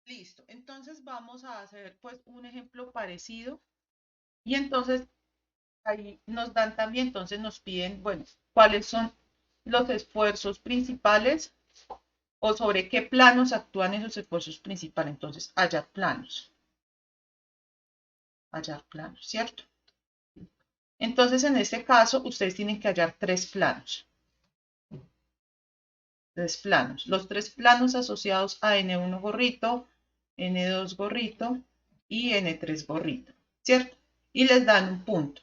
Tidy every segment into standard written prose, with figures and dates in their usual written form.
Listo, entonces vamos a hacer pues un ejemplo parecido y entonces ahí nos dan también, entonces nos piden, bueno, cuáles son los esfuerzos principales o sobre qué planos actúan esos esfuerzos principales. Entonces, hallar planos, ¿cierto? Entonces, en este caso, ustedes tienen que hallar tres planos. Los tres planos asociados a N1 gorrito, N2 gorrito y N3 gorrito, ¿cierto? Y les dan un punto.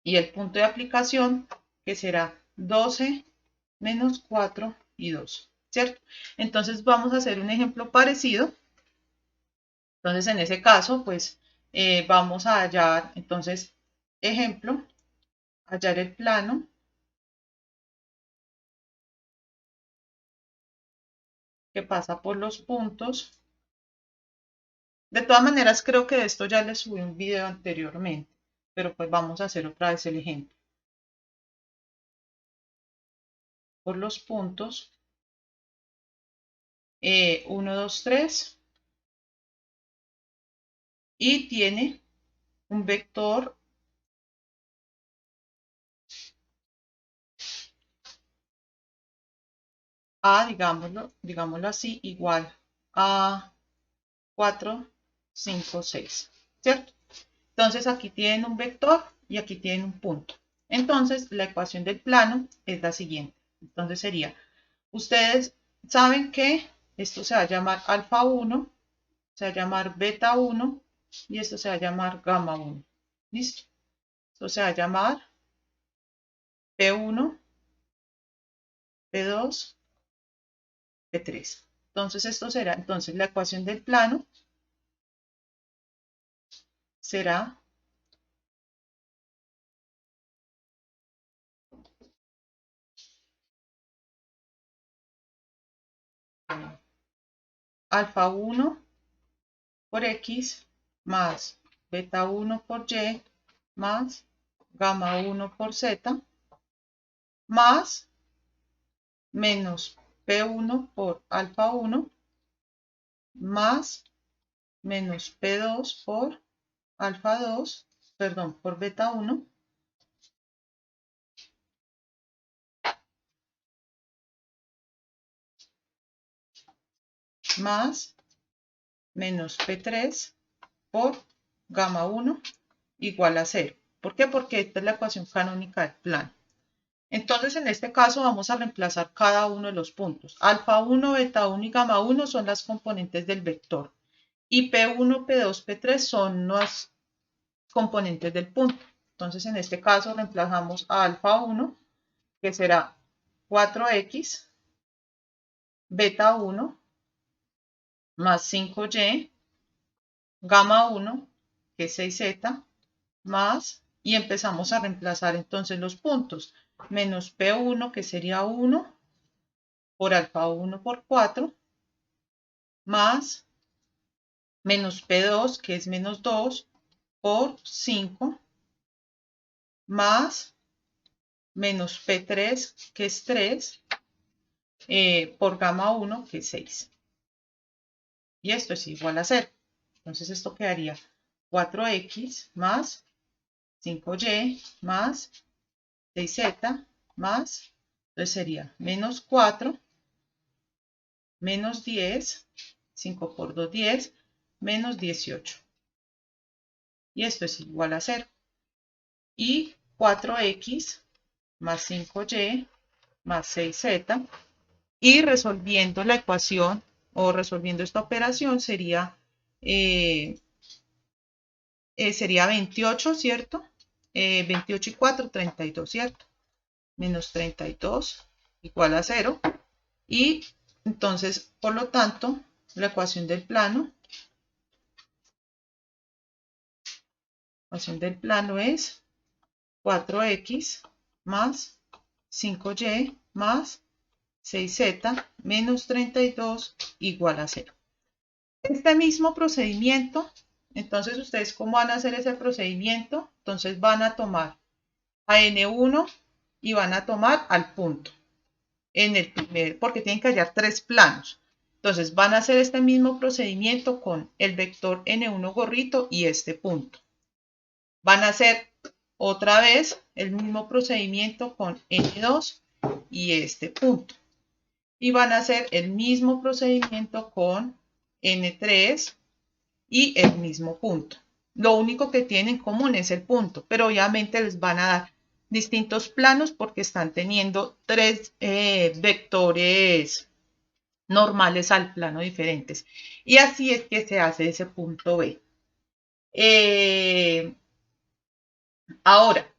Y el punto de aplicación que será 12 menos 4 y 2, ¿cierto? Entonces vamos a hacer un ejemplo parecido. Entonces en ese caso, pues vamos a hallar, entonces, ejemplo, hallar el plano que pasa por los puntos. De todas maneras, creo que de esto ya les subí un video anteriormente, pero pues vamos a hacer otra vez el ejemplo. Por los puntos 1, 2, 3 y tiene un vector A, digámoslo así, igual a 4, 5, 6, ¿cierto? Entonces aquí tienen un vector y aquí tienen un punto. Entonces la ecuación del plano es la siguiente. Entonces sería, ustedes saben que esto se va a llamar alfa 1, se va a llamar beta 1 y esto se va a llamar gamma 1. ¿Listo? Esto se va a llamar P1, P2, P3. Entonces esto será, entonces la ecuación del plano será alfa 1 por X más beta 1 por Y más gamma 1 por Z más menos P1 por alfa 1 más menos P2 por alfa 2, perdón, por beta 1 más menos P3 por gamma 1 igual a 0. ¿Por qué? Porque esta es la ecuación canónica del plano. Entonces, en este caso vamos a reemplazar cada uno de los puntos. Alfa 1, beta 1 y gamma 1 son las componentes del vector. Y P1, P2, P3 son los componentes del punto. Entonces, en este caso reemplazamos a alfa 1, que será 4X, beta 1 más 5Y, gamma 1, que es 6Z, más, y empezamos a reemplazar entonces los puntos. Menos P1, que sería 1, por alfa 1 por 4, más menos P2, que es menos 2, por 5, más menos P3, que es 3, por gamma 1, que es 6. Y esto es igual a 0. Entonces esto quedaría 4X más 5Y más 6Z más, entonces sería menos 4, menos 10, 5 por 2, 10, menos 18. Y esto es igual a 0. Y 4X más 5Y más 6Z. Y resolviendo la ecuación o resolviendo esta operación sería 28, ¿cierto? 28 y 4, 32, ¿cierto? Menos 32 igual a 0. Y entonces, por lo tanto, la ecuación del plano es 4X más 5Y más 6Z menos 32 igual a 0. Este mismo procedimiento, entonces ustedes cómo van a hacer ese procedimiento, entonces van a tomar a N1 y van a tomar al punto. en el primer, porque tienen que hallar 3 planos. Entonces van a hacer este mismo procedimiento con el vector N1 gorrito y este punto. Van a hacer otra vez el mismo procedimiento con N2 y este punto. Y van a hacer el mismo procedimiento con N3 y el mismo punto. Lo único que tienen en común es el punto, pero obviamente les van a dar distintos planos porque están teniendo 3 vectores normales al plano diferentes. Y así es que se hace ese punto B. Ahora,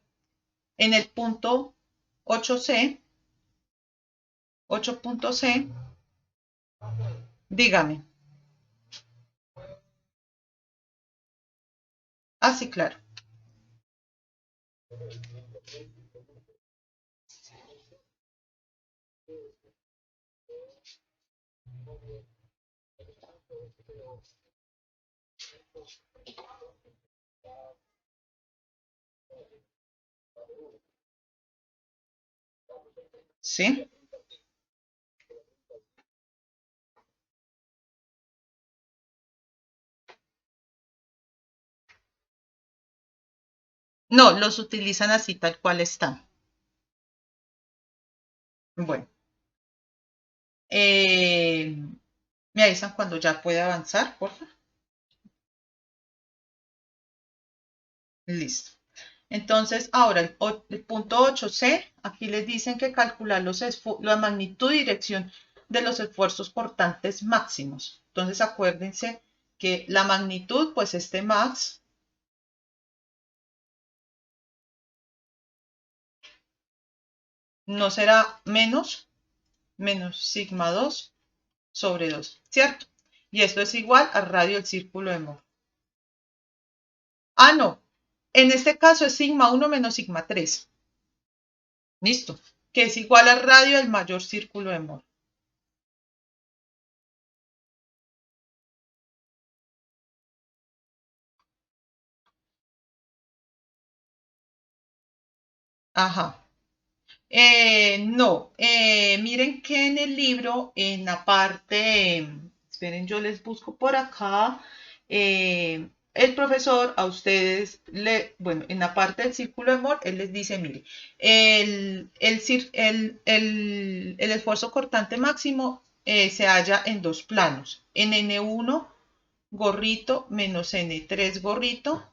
en el punto 8C, 8.C, dígame. Ah, sí, claro. ¿Sí? No, los utilizan así tal cual están. Bueno. Me avisan cuando ya pueda avanzar, por favor. Listo. Entonces, ahora el punto 8C, aquí les dicen que calcular la magnitud y dirección de los esfuerzos cortantes máximos. Entonces, acuérdense que la magnitud, pues este max, no será menos sigma 2 sobre 2, ¿cierto? Y esto es igual al radio del círculo de Mohr. Ah, no. En este caso es sigma 1 menos sigma 3. Listo. Que es igual al radio del mayor círculo de Mohr. Ajá. No, miren que en el libro, en la parte, esperen, yo les busco por acá, el profesor a ustedes, bueno, en la parte del círculo de Mohr, él les dice, mire, el esfuerzo cortante máximo se halla en 2 planos, en N1 gorrito menos N3 gorrito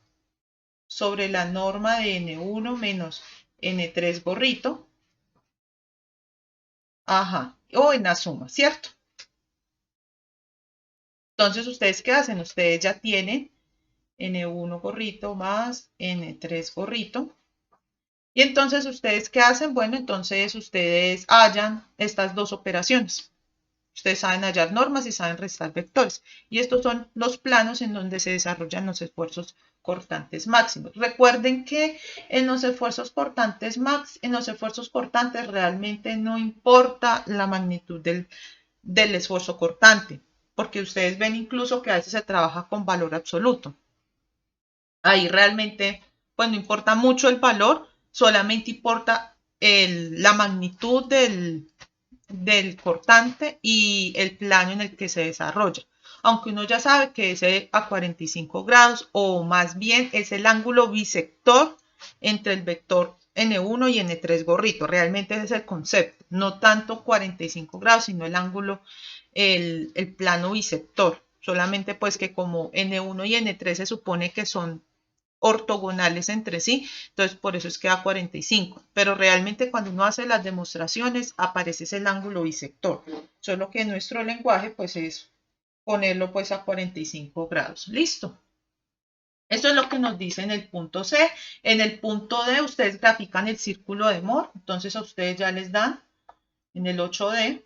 sobre la norma de N1 menos N3 gorrito. Ajá, o en la suma, ¿cierto? Entonces, ¿ustedes qué hacen? Ustedes ya tienen N1 gorrito más N3 gorrito. Y entonces, ¿ustedes qué hacen? Bueno, entonces ustedes hallan estas dos operaciones. Ustedes saben hallar normas y saben restar vectores. Y estos son los planos en donde se desarrollan los esfuerzos cortantes máximos. Recuerden que en los esfuerzos cortantes realmente no importa la magnitud del esfuerzo cortante, porque ustedes ven incluso que a veces se trabaja con valor absoluto. Ahí realmente, pues no importa mucho el valor, solamente importa la magnitud del cortante y el plano en el que se desarrolla. Aunque uno ya sabe que es a 45 grados o más bien es el ángulo bisector entre el vector N1 y N3 gorrito. Realmente ese es el concepto. No tanto 45 grados, sino el ángulo, el plano bisector. Solamente pues que como N1 y N3 se supone que son ortogonales entre sí, entonces por eso es que da 45, pero realmente cuando uno hace las demostraciones aparece el ángulo bisector, solo que en nuestro lenguaje pues es ponerlo pues a 45 grados, listo. Eso es lo que nos dice en el punto C. En el punto D ustedes grafican el círculo de Mohr, entonces a ustedes ya les dan en el 8D.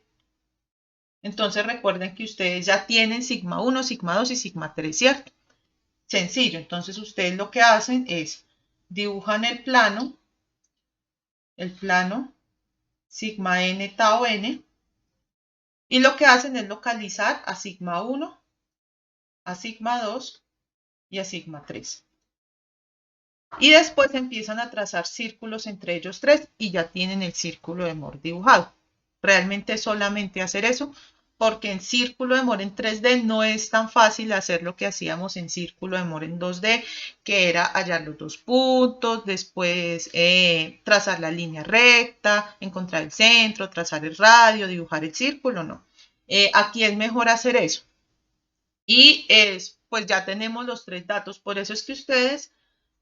Entonces recuerden que ustedes ya tienen sigma 1, sigma 2 y sigma 3, ¿cierto? Sencillo, entonces ustedes lo que hacen es dibujan el plano sigma n tau n, y lo que hacen es localizar a sigma 1, a sigma 2 y a sigma 3. Y después empiezan a trazar círculos entre ellos tres y ya tienen el círculo de Mohr dibujado. Realmente solamente hacer eso, porque en círculo de Moore en 3D no es tan fácil hacer lo que hacíamos en círculo de Moore en 2D, que era hallar los dos puntos, después trazar la línea recta, encontrar el centro, trazar el radio, dibujar el círculo, no. Aquí es mejor hacer eso. Y pues ya tenemos los tres datos, por eso es que ustedes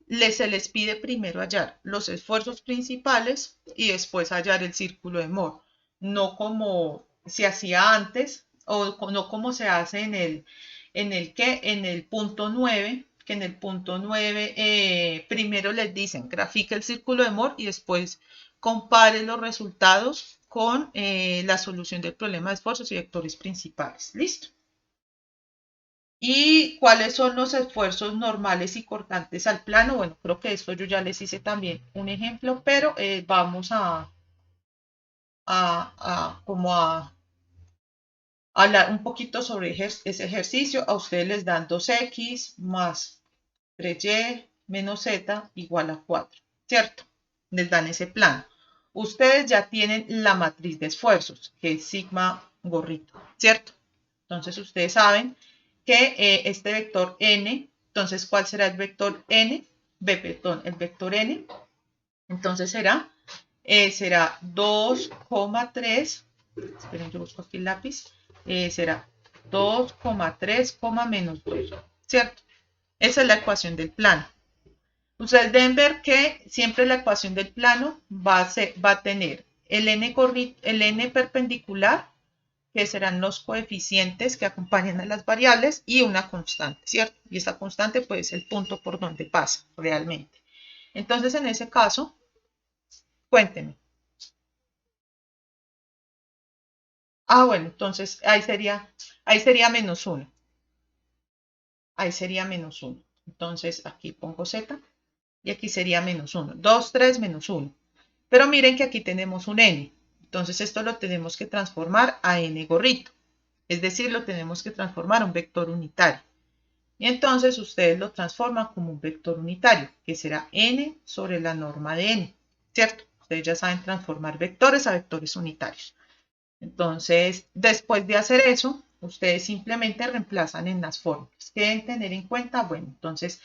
se les pide primero hallar los esfuerzos principales y después hallar el círculo de Moore, no como se hacía antes o no como se hace en el punto 9, que en el punto 9 primero les dicen grafique el círculo de Moore y después compare los resultados con la solución del problema de esfuerzos y vectores principales. ¿Listo? ¿Y cuáles son los esfuerzos normales y cortantes al plano? Bueno, creo que esto yo ya les hice también un ejemplo, pero vamos como a hablar un poquito sobre ese ejercicio. A ustedes les dan 2x más 3y menos z igual a 4, ¿cierto? Les dan ese plano. Ustedes ya tienen la matriz de esfuerzos, que es sigma gorrito, ¿cierto? Entonces ustedes saben que este vector n, entonces ¿cuál será el vector n? Perdón, el vector n, entonces será 2,3, esperen, yo busco aquí el lápiz, será 2,3, menos 2, ¿cierto? Esa es la ecuación del plano. Ustedes deben ver que siempre la ecuación del plano va a tener el n perpendicular, que serán los coeficientes que acompañan a las variables, y una constante, ¿cierto? Y esa constante pues es el punto por donde pasa realmente. Entonces en ese caso, cuéntenme. Bueno, entonces ahí sería menos 1. Ahí sería menos 1. Entonces aquí pongo z y aquí sería menos 1. 2, 3, menos 1. Pero miren que aquí tenemos un n. Entonces esto lo tenemos que transformar a n gorrito. Es decir, lo tenemos que transformar a un vector unitario. Y entonces ustedes lo transforman como un vector unitario, que será n sobre la norma de n, ¿cierto? Ustedes ya saben transformar vectores a vectores unitarios. Entonces, después de hacer eso, ustedes simplemente reemplazan en las fórmulas. ¿Qué deben tener en cuenta? Bueno, entonces,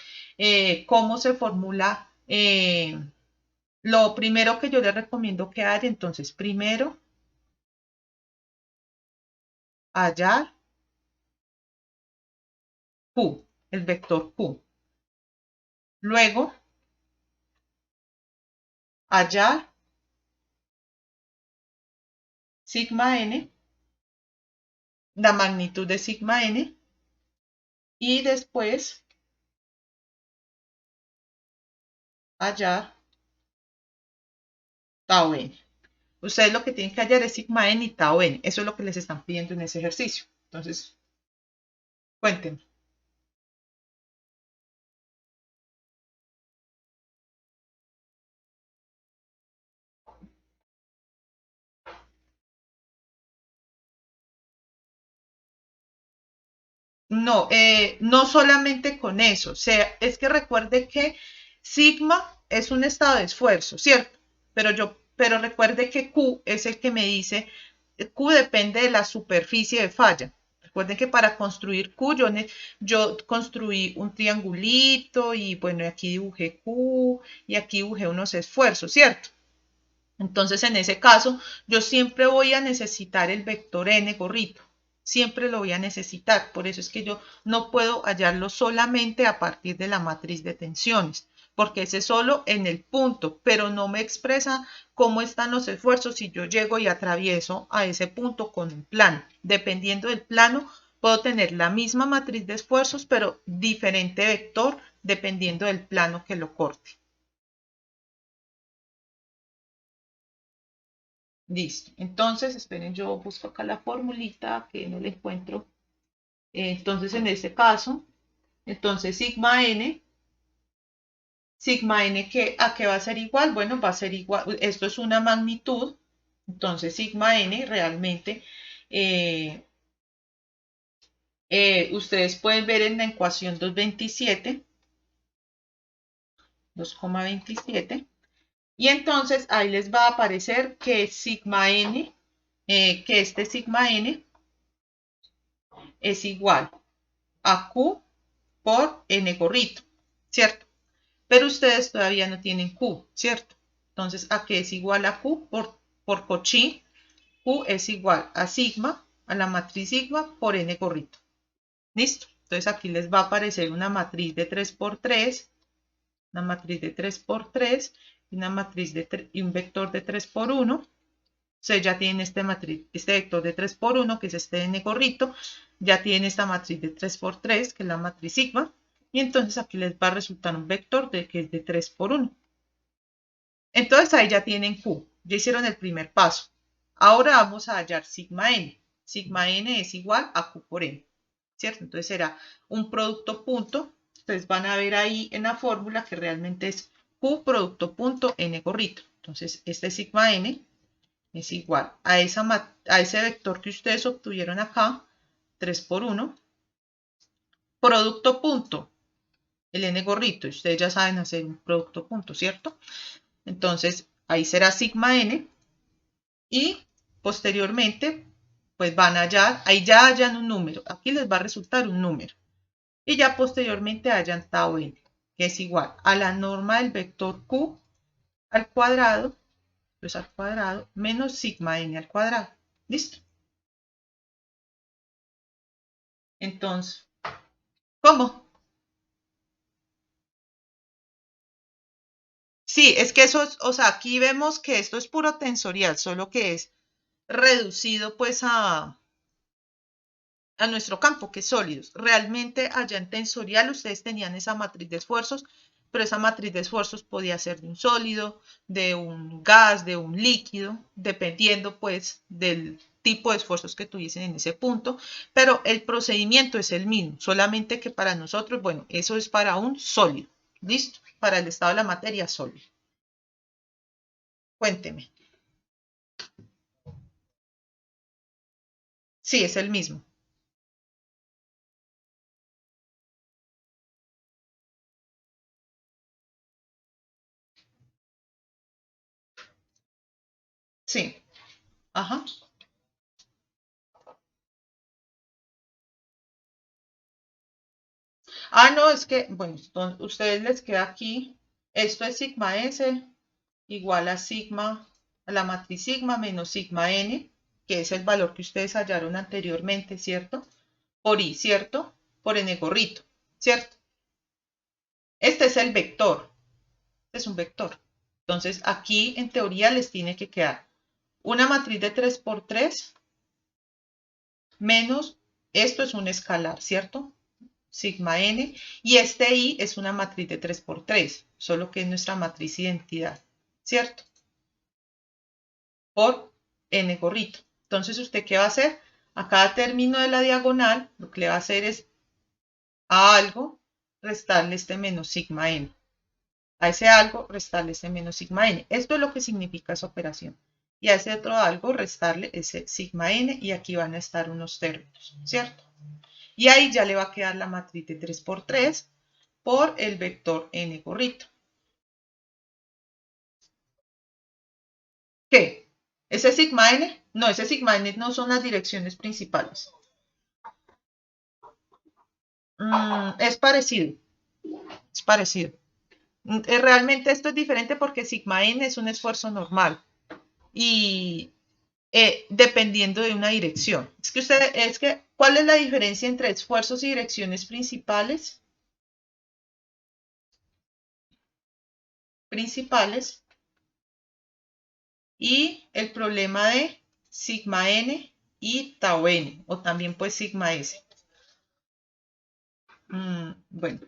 ¿cómo se formula? Lo primero que yo les recomiendo que hagan, entonces, primero, hallar Q, el vector Q. Luego, hallar sigma n, la magnitud de sigma n, y después hallar tau n. Ustedes lo que tienen que hallar es sigma n y tau n. Eso es lo que les están pidiendo en ese ejercicio. Entonces, cuéntenme. No, no solamente con eso. O sea, es que recuerde que sigma es un estado de esfuerzo, ¿cierto? Pero recuerde que Q es el que me dice, Q depende de la superficie de falla. Recuerden que para construir Q yo construí un triangulito y bueno, aquí dibujé Q y aquí dibujé unos esfuerzos, ¿cierto? Entonces, en ese caso, yo siempre voy a necesitar el vector n gorrito. Siempre lo voy a necesitar. Por eso es que yo no puedo hallarlo solamente a partir de la matriz de tensiones, porque ese es solo en el punto, pero no me expresa cómo están los esfuerzos si yo llego y atravieso a ese punto con un plano. Dependiendo del plano, puedo tener la misma matriz de esfuerzos, pero diferente vector dependiendo del plano que lo corte. Listo. Entonces, esperen, yo busco acá la formulita que no la encuentro. Entonces, en este caso, entonces sigma n ¿a qué va a ser igual? Bueno, va a ser igual, esto es una magnitud, entonces sigma n realmente, ustedes pueden ver en la ecuación 2,27, y entonces ahí les va a aparecer que sigma n que este sigma n es igual a Q por N gorrito, ¿cierto? Pero ustedes todavía no tienen Q, ¿cierto? Entonces, ¿a qué es igual a Q? Por Cauchy, Q es igual a sigma, a la matriz sigma por N gorrito. ¿Listo? Entonces aquí les va a aparecer una matriz de 3×3, una matriz de 3×3 y una matriz de y un vector de 3×1. Ustedes ya tienen este vector de 3×1, que es este N gorrito, ya tienen esta matriz de 3×3, que es la matriz sigma, y entonces aquí les va a resultar un vector que es de 3×1. Entonces ahí ya tienen Q, ya hicieron el primer paso. Ahora vamos a hallar sigma n. Sigma n es igual a Q por n, ¿cierto? Entonces será un producto punto. Ustedes van a ver ahí en la fórmula que realmente es Q producto punto n gorrito. Entonces este sigma n es igual a ese vector que ustedes obtuvieron acá, 3×1, producto punto, el n gorrito. Ustedes ya saben hacer un producto punto, ¿cierto? Entonces ahí será sigma n y posteriormente pues van a hallar, ahí ya hallan un número, aquí les va a resultar un número y ya posteriormente hallan tau n, que es igual a la norma del vector q al cuadrado, pues al cuadrado, menos sigma n al cuadrado. ¿Listo? Entonces, ¿cómo? Sí, es que eso, o sea, aquí vemos que esto es puro tensorial, solo que es reducido pues a nuestro campo, que es sólidos. Realmente allá en tensorial ustedes tenían esa matriz de esfuerzos, pero esa matriz de esfuerzos podía ser de un sólido, de un gas, de un líquido, dependiendo pues del tipo de esfuerzos que tuviesen en ese punto, pero el procedimiento es el mismo, solamente que para nosotros, bueno, eso es para un sólido, ¿listo? Para el estado de la materia sólido. Cuénteme. Sí, es el mismo. Sí. Ajá. Ah, no, es que, bueno, ustedes les queda aquí, esto es sigma S igual a sigma, a la matriz sigma menos sigma n, que es el valor que ustedes hallaron anteriormente, ¿cierto? Por i, ¿cierto? Por n gorrito, ¿cierto? Este es el vector, este es un vector. Entonces, aquí en teoría les tiene que quedar una matriz de 3×3 menos, esto es un escalar, ¿cierto? Sigma n, y este i es una matriz de 3×3, solo que es nuestra matriz identidad, ¿cierto? Por n gorrito. Entonces, ¿usted qué va a hacer? A cada término de la diagonal, lo que le va a hacer es a algo restarle este menos sigma n. A ese algo restarle este menos sigma n. Esto es lo que significa esa operación. Y a ese otro algo restarle ese sigma n, y aquí van a estar unos términos, ¿cierto? Y ahí ya le va a quedar la matriz de 3×3 por el vector n gorrito. ¿Qué? ¿Ese sigma n? No, ese sigma n no son las direcciones principales. Es parecido, es parecido. Realmente esto es diferente porque sigma n es un esfuerzo normal y dependiendo de una dirección. ¿Cuál es la diferencia entre esfuerzos y direcciones principales? Y el problema de sigma n y tau n, o también pues sigma s. Bueno.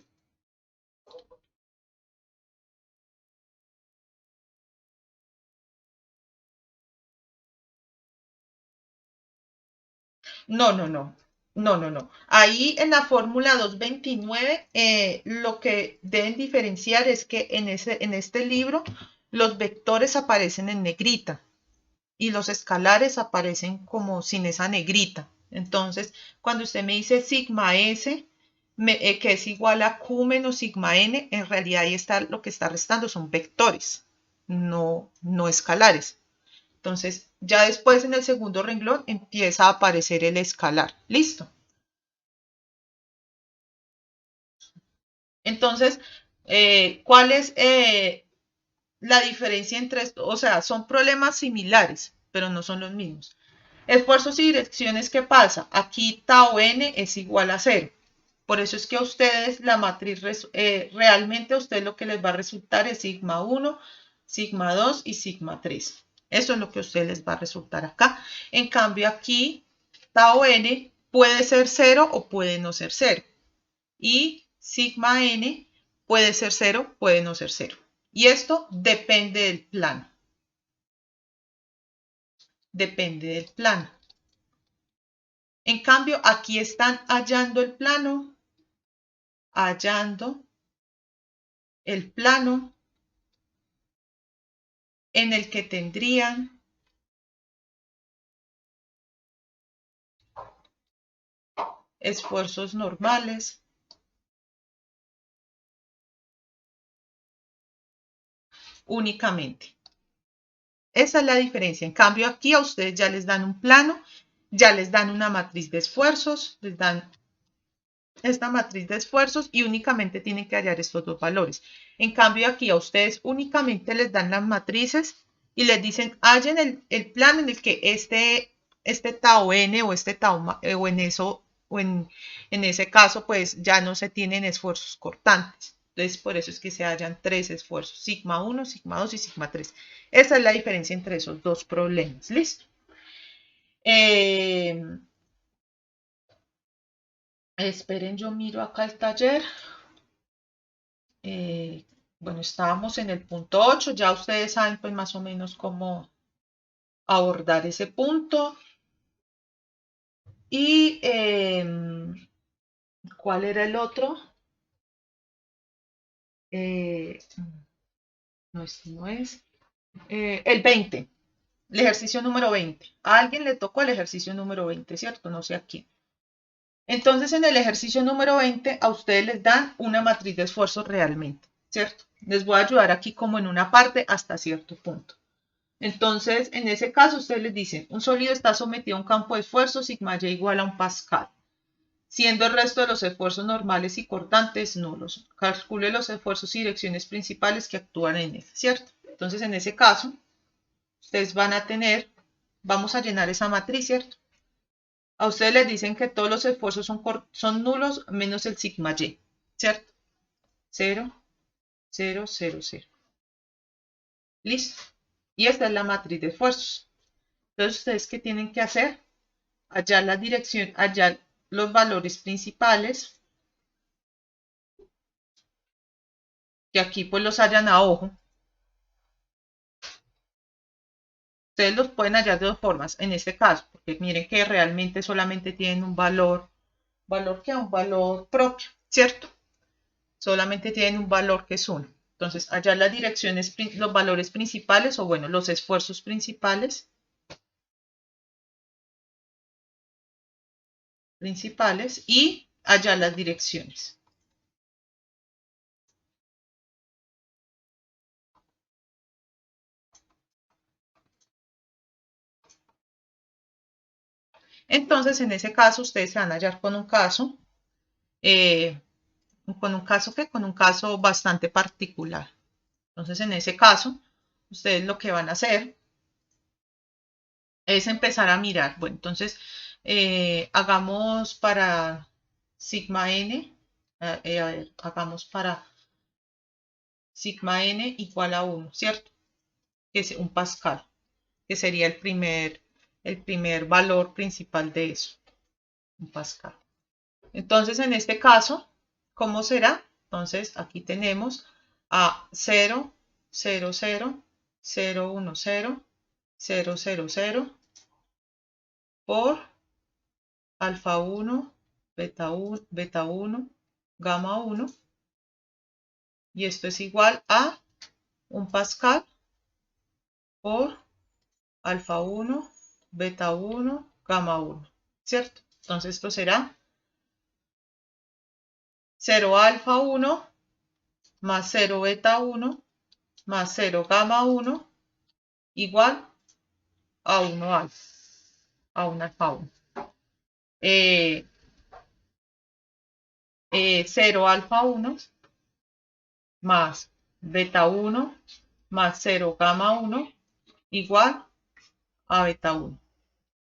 No, no, no. No, no, no. Ahí en la fórmula 229, lo que deben diferenciar es que en este libro los vectores aparecen en negrita y los escalares aparecen como sin esa negrita. Entonces, cuando usted me dice sigma S, que es igual a Q menos sigma N, en realidad ahí está lo que está restando son vectores, no escalares. Entonces, Ya después en el segundo renglón empieza a aparecer el escalar. ¿Listo? Entonces, ¿cuál es la diferencia entre esto? O sea, son problemas similares, pero no son los mismos. Esfuerzos y direcciones, ¿qué pasa? Aquí tau n es igual a 0. Por eso es que a ustedes la matriz, realmente a ustedes lo que les va a resultar es sigma 1, sigma 2 y sigma 3. Eso es lo que a ustedes les va a resultar acá. En cambio aquí, tau n puede ser 0 o puede no ser 0. Y sigma n puede ser 0, puede no ser 0. Y esto depende del plano. Depende del plano. En cambio, aquí están hallando el plano en el que tendrían esfuerzos normales únicamente. Esa es la diferencia. En cambio, aquí a ustedes ya les dan un plano, ya les dan una matriz de esfuerzos, les dan esta matriz de esfuerzos y únicamente tienen que hallar estos dos valores. En cambio, aquí a ustedes únicamente les dan las matrices y les dicen, hallen el plano en el que este tau n o este tau o en eso o en ese caso pues ya no se tienen esfuerzos cortantes. Entonces por eso es que se hallan tres esfuerzos, sigma 1, sigma 2 y sigma 3. Esa es la diferencia entre esos dos problemas. ¿Listo? Esperen, yo miro acá el taller. Bueno, estábamos en el punto 8, ya ustedes saben pues más o menos cómo abordar ese punto. Y ¿cuál era el otro? No, este no es. El 20, el ejercicio número 20. A alguien le tocó el ejercicio número 20, ¿cierto? No sé a quién. Entonces, en el ejercicio número 20, a ustedes les dan una matriz de esfuerzo realmente, ¿cierto? Les voy a ayudar aquí como en una parte hasta cierto punto. Entonces, en ese caso, ustedes les dicen, un sólido está sometido a un campo de esfuerzo sigma y igual a un pascal, siendo el resto de los esfuerzos normales y cortantes nulos. Calcule los esfuerzos y direcciones principales que actúan en él, ¿cierto? Entonces, en ese caso, ustedes van a tener, vamos a llenar esa matriz, ¿cierto? A ustedes les dicen que todos los esfuerzos son nulos menos el sigma y, ¿cierto? 0, 0, 0, 0. Listo. Y esta es la matriz de esfuerzos. Entonces, ¿ustedes qué tienen que hacer? Hallar la dirección, hallar los valores principales, que aquí pues los hallan a ojo. Ustedes los pueden hallar de dos formas, en este caso, porque miren que realmente solamente tienen un valor que un valor propio, ¿cierto? Solamente tienen un valor que es 1. Entonces, hallar las direcciones, los valores principales o bueno, los esfuerzos principales y hallar las direcciones. Entonces, en ese caso, ustedes se van a hallar con un caso, con un caso bastante particular. Entonces, en ese caso, ustedes lo que van a hacer es empezar a mirar. Bueno, entonces, hagamos para sigma n, a ver, hagamos para sigma n igual a 1, ¿cierto? Que es un pascal, que sería el primer valor principal de eso, un pascal. Entonces, en este caso, ¿cómo será? Entonces, aquí tenemos a 0, 0, 0, 0, 1, 0, 0, 0, 0 por alfa 1, beta 1, gamma 1. Y esto es igual a un pascal por alfa 1, beta 1, gamma 1, ¿cierto? Entonces esto será 0 alfa 1 más 0 beta 1 más 0 gamma 1 igual a 1 alfa, a 1 alfa 1. 0 alfa 1 más beta 1 más 0 gamma 1 igual a beta 1,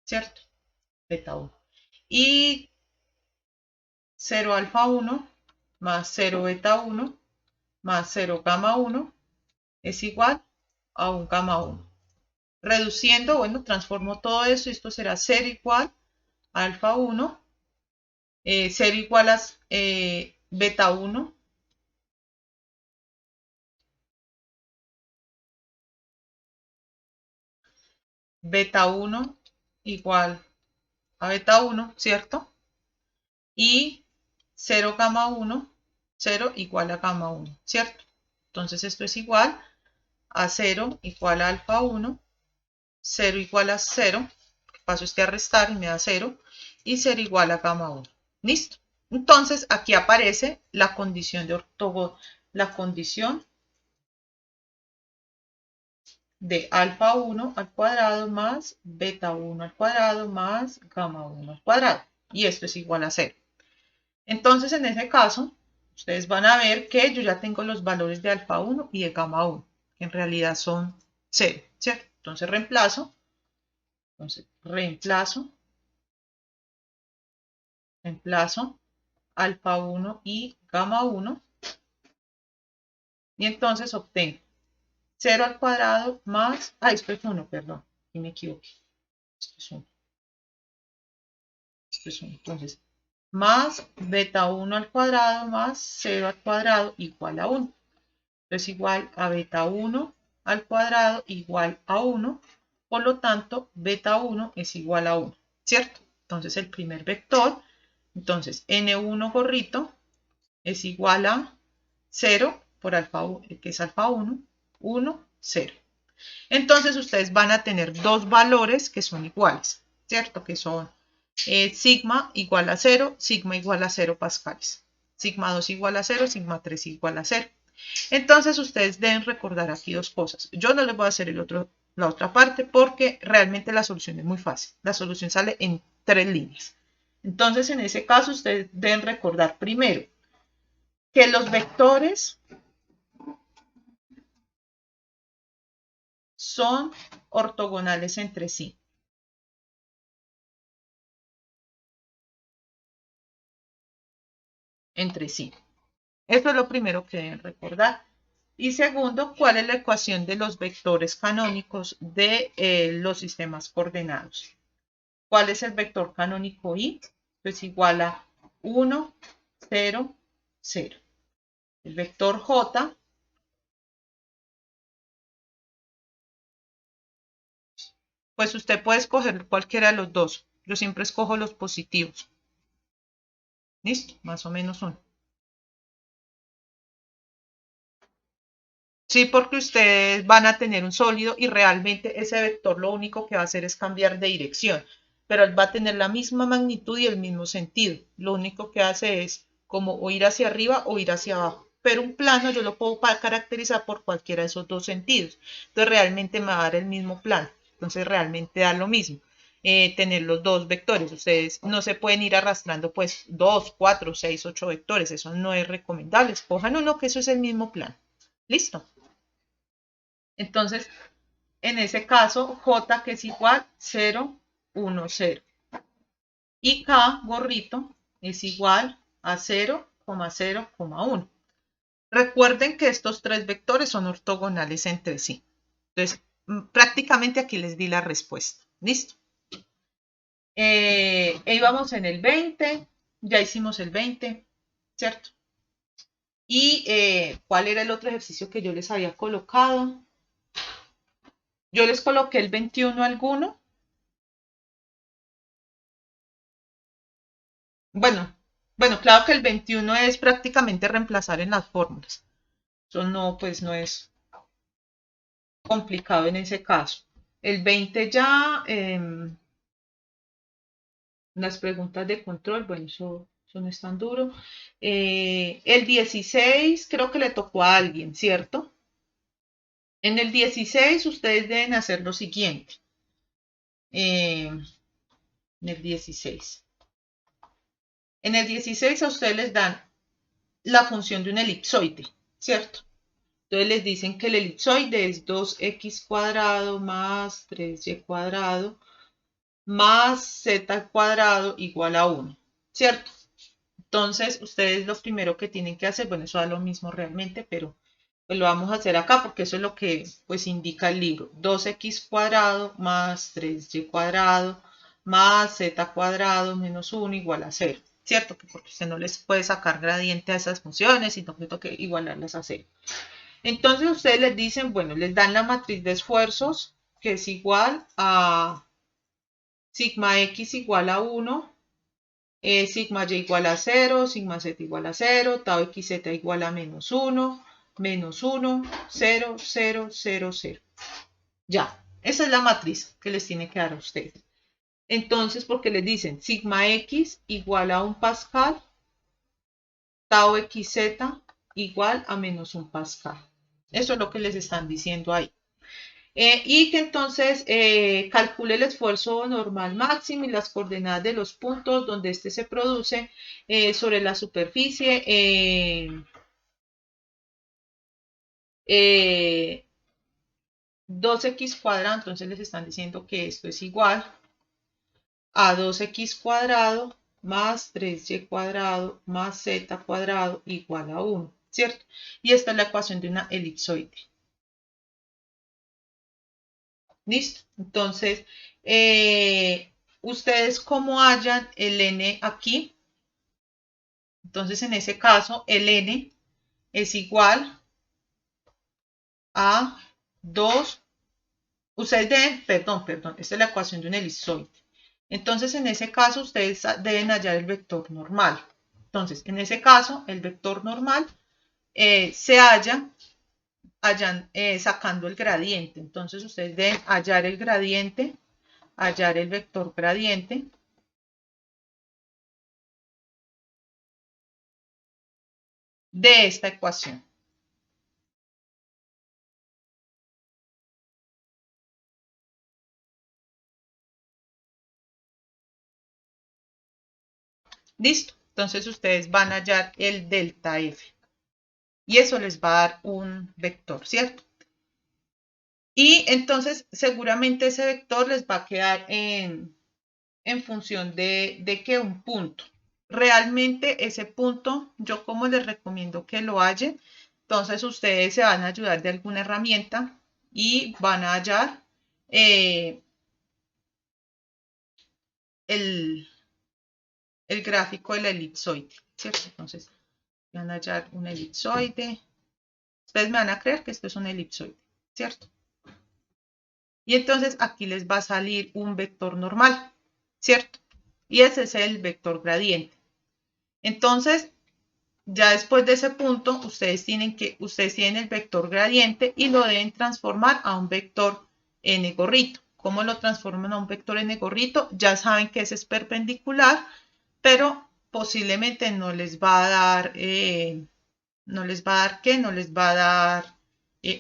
¿cierto? Beta 1. Y 0 alfa 1 más 0 beta 1 más 0 gamma 1 es igual a 1 gamma 1. Reduciendo, bueno, transformo todo eso y esto será 0 igual a alfa 1, 0 igual a beta 1, beta 1 igual a beta 1, ¿cierto? Y 0 gamma 1, 0 igual a gamma 1, ¿cierto? Entonces esto es igual a 0 igual a alfa 1, 0 igual a 0, paso este a restar y me da 0, y 0 igual a gamma 1. ¿Listo? Entonces aquí aparece la condición de la condición de alfa 1 al cuadrado más beta 1 al cuadrado más gamma 1 al cuadrado. Y esto es igual a 0. Entonces en ese caso, ustedes van a ver que yo ya tengo los valores de alfa 1 y de gamma 1, que en realidad son 0, ¿cierto? Entonces reemplazo alfa 1 y gamma 1 y entonces obtengo 0 al cuadrado más, esto es 1, perdón, y me equivoqué, esto es 1, entonces más beta 1 al cuadrado más 0 al cuadrado igual a 1, es igual a beta 1 al cuadrado igual a 1, por lo tanto beta 1 es igual a 1, ¿cierto? Entonces el primer vector, entonces n1 gorrito es igual a 0 por alfa 1, que es alfa 1, 1, 0. Entonces ustedes van a tener dos valores que son iguales, ¿cierto? Que son sigma igual a 0, sigma igual a 0 pascales. Sigma 2 igual a 0, sigma 3 igual a 0. Entonces ustedes deben recordar aquí dos cosas. Yo no les voy a hacer la otra parte porque realmente la solución es muy fácil. La solución sale en 3 líneas. Entonces en ese caso ustedes deben recordar primero que los vectores son ortogonales entre sí. Entre sí. Eso es lo primero que deben recordar. Y segundo, ¿cuál es la ecuación de los vectores canónicos de los sistemas coordenados? ¿Cuál es el vector canónico I? Pues igual a 1, 0, 0. El vector J, pues usted puede escoger cualquiera de los dos. Yo siempre escojo los positivos. ¿Listo? Más o menos uno. Sí, porque ustedes van a tener un sólido y realmente ese vector lo único que va a hacer es cambiar de dirección, pero él va a tener la misma magnitud y el mismo sentido. Lo único que hace es como o ir hacia arriba o ir hacia abajo. Pero un plano yo lo puedo caracterizar por cualquiera de esos dos sentidos. Entonces realmente me va a dar el mismo plano. Entonces realmente da lo mismo. Tener los dos vectores. Ustedes no se pueden ir arrastrando pues 2, 4, 6, 8 vectores. Eso no es recomendable. Escojan uno que eso es el mismo plano. ¿Listo? Entonces, en ese caso, J que es igual 0, 1, 0. Y K, gorrito, es igual a 0, 0, 1. Recuerden que estos tres vectores son ortogonales entre sí. Entonces, prácticamente aquí les di la respuesta. ¿Listo? Íbamos en el 20, ya hicimos el 20, ¿cierto? ¿Y cuál era el otro ejercicio que yo les había colocado? Yo les coloqué el 21 alguno. Bueno, claro que el 21 es prácticamente reemplazar en las fórmulas. Eso no, pues no es complicado en ese caso. El 20 ya, las preguntas de control, bueno, eso no es tan duro. El 16 creo que le tocó a alguien, ¿cierto? En el 16 ustedes deben hacer lo siguiente. en el 16. En el 16 a ustedes les dan la función de un elipsoide, ¿cierto? Entonces les dicen que el elipsoide es 2x cuadrado más 3y cuadrado más z cuadrado igual a 1, ¿cierto? Entonces ustedes lo primero que tienen que hacer, bueno, eso da lo mismo realmente, pero pues lo vamos a hacer acá porque eso es lo que pues indica el libro. 2x cuadrado más 3y cuadrado más z cuadrado menos 1 igual a 0, ¿cierto? Porque usted no les puede sacar gradiente a esas funciones, sino que tengo que igualarlas a 0. Entonces ustedes les dicen, bueno, les dan la matriz de esfuerzos que es igual a sigma x igual a 1, sigma y igual a 0, sigma z igual a 0, tau xz igual a menos 1, 0, 0, 0, 0. Ya, esa es la matriz que les tiene que dar a ustedes. Entonces, porque les dicen sigma x igual a 1 pascal, tau xz igual a menos 1 pascal. Eso es lo que les están diciendo ahí. Y que entonces calcule el esfuerzo normal máximo y las coordenadas de los puntos donde este se produce sobre la superficie 2x cuadrado. Entonces les están diciendo que esto es igual a 2x cuadrado más 3y cuadrado más z cuadrado igual a 1, ¿cierto? Y esta es la ecuación de una elipsoide. ¿Listo? Entonces, ustedes como hallan el n aquí, entonces en ese caso el n es igual a 2, ustedes deben, perdón, esta es la ecuación de un elipsoide. Entonces en ese caso ustedes deben hallar el vector normal. Entonces, en ese caso, el vector normal se halla sacando el gradiente. Entonces ustedes deben hallar el gradiente, hallar el vector gradiente de esta ecuación. Listo. Entonces ustedes van a hallar el delta F. Y eso les va a dar un vector, ¿cierto? Y entonces seguramente ese vector les va a quedar en función de que un punto. Realmente ese punto, yo como les recomiendo que lo hallen, entonces ustedes se van a ayudar de alguna herramienta y van a hallar el gráfico de la elipsoide, ¿cierto? Entonces van a hallar un elipsoide. Ustedes me van a creer que esto es un elipsoide, ¿cierto? Y entonces aquí les va a salir un vector normal, ¿cierto? Y ese es el vector gradiente. Entonces, ya después de ese punto, ustedes tienen el vector gradiente y lo deben transformar a un vector n gorrito. ¿Cómo lo transforman a un vector n gorrito? Ya saben que ese es perpendicular, pero posiblemente no les va a dar, no les va a dar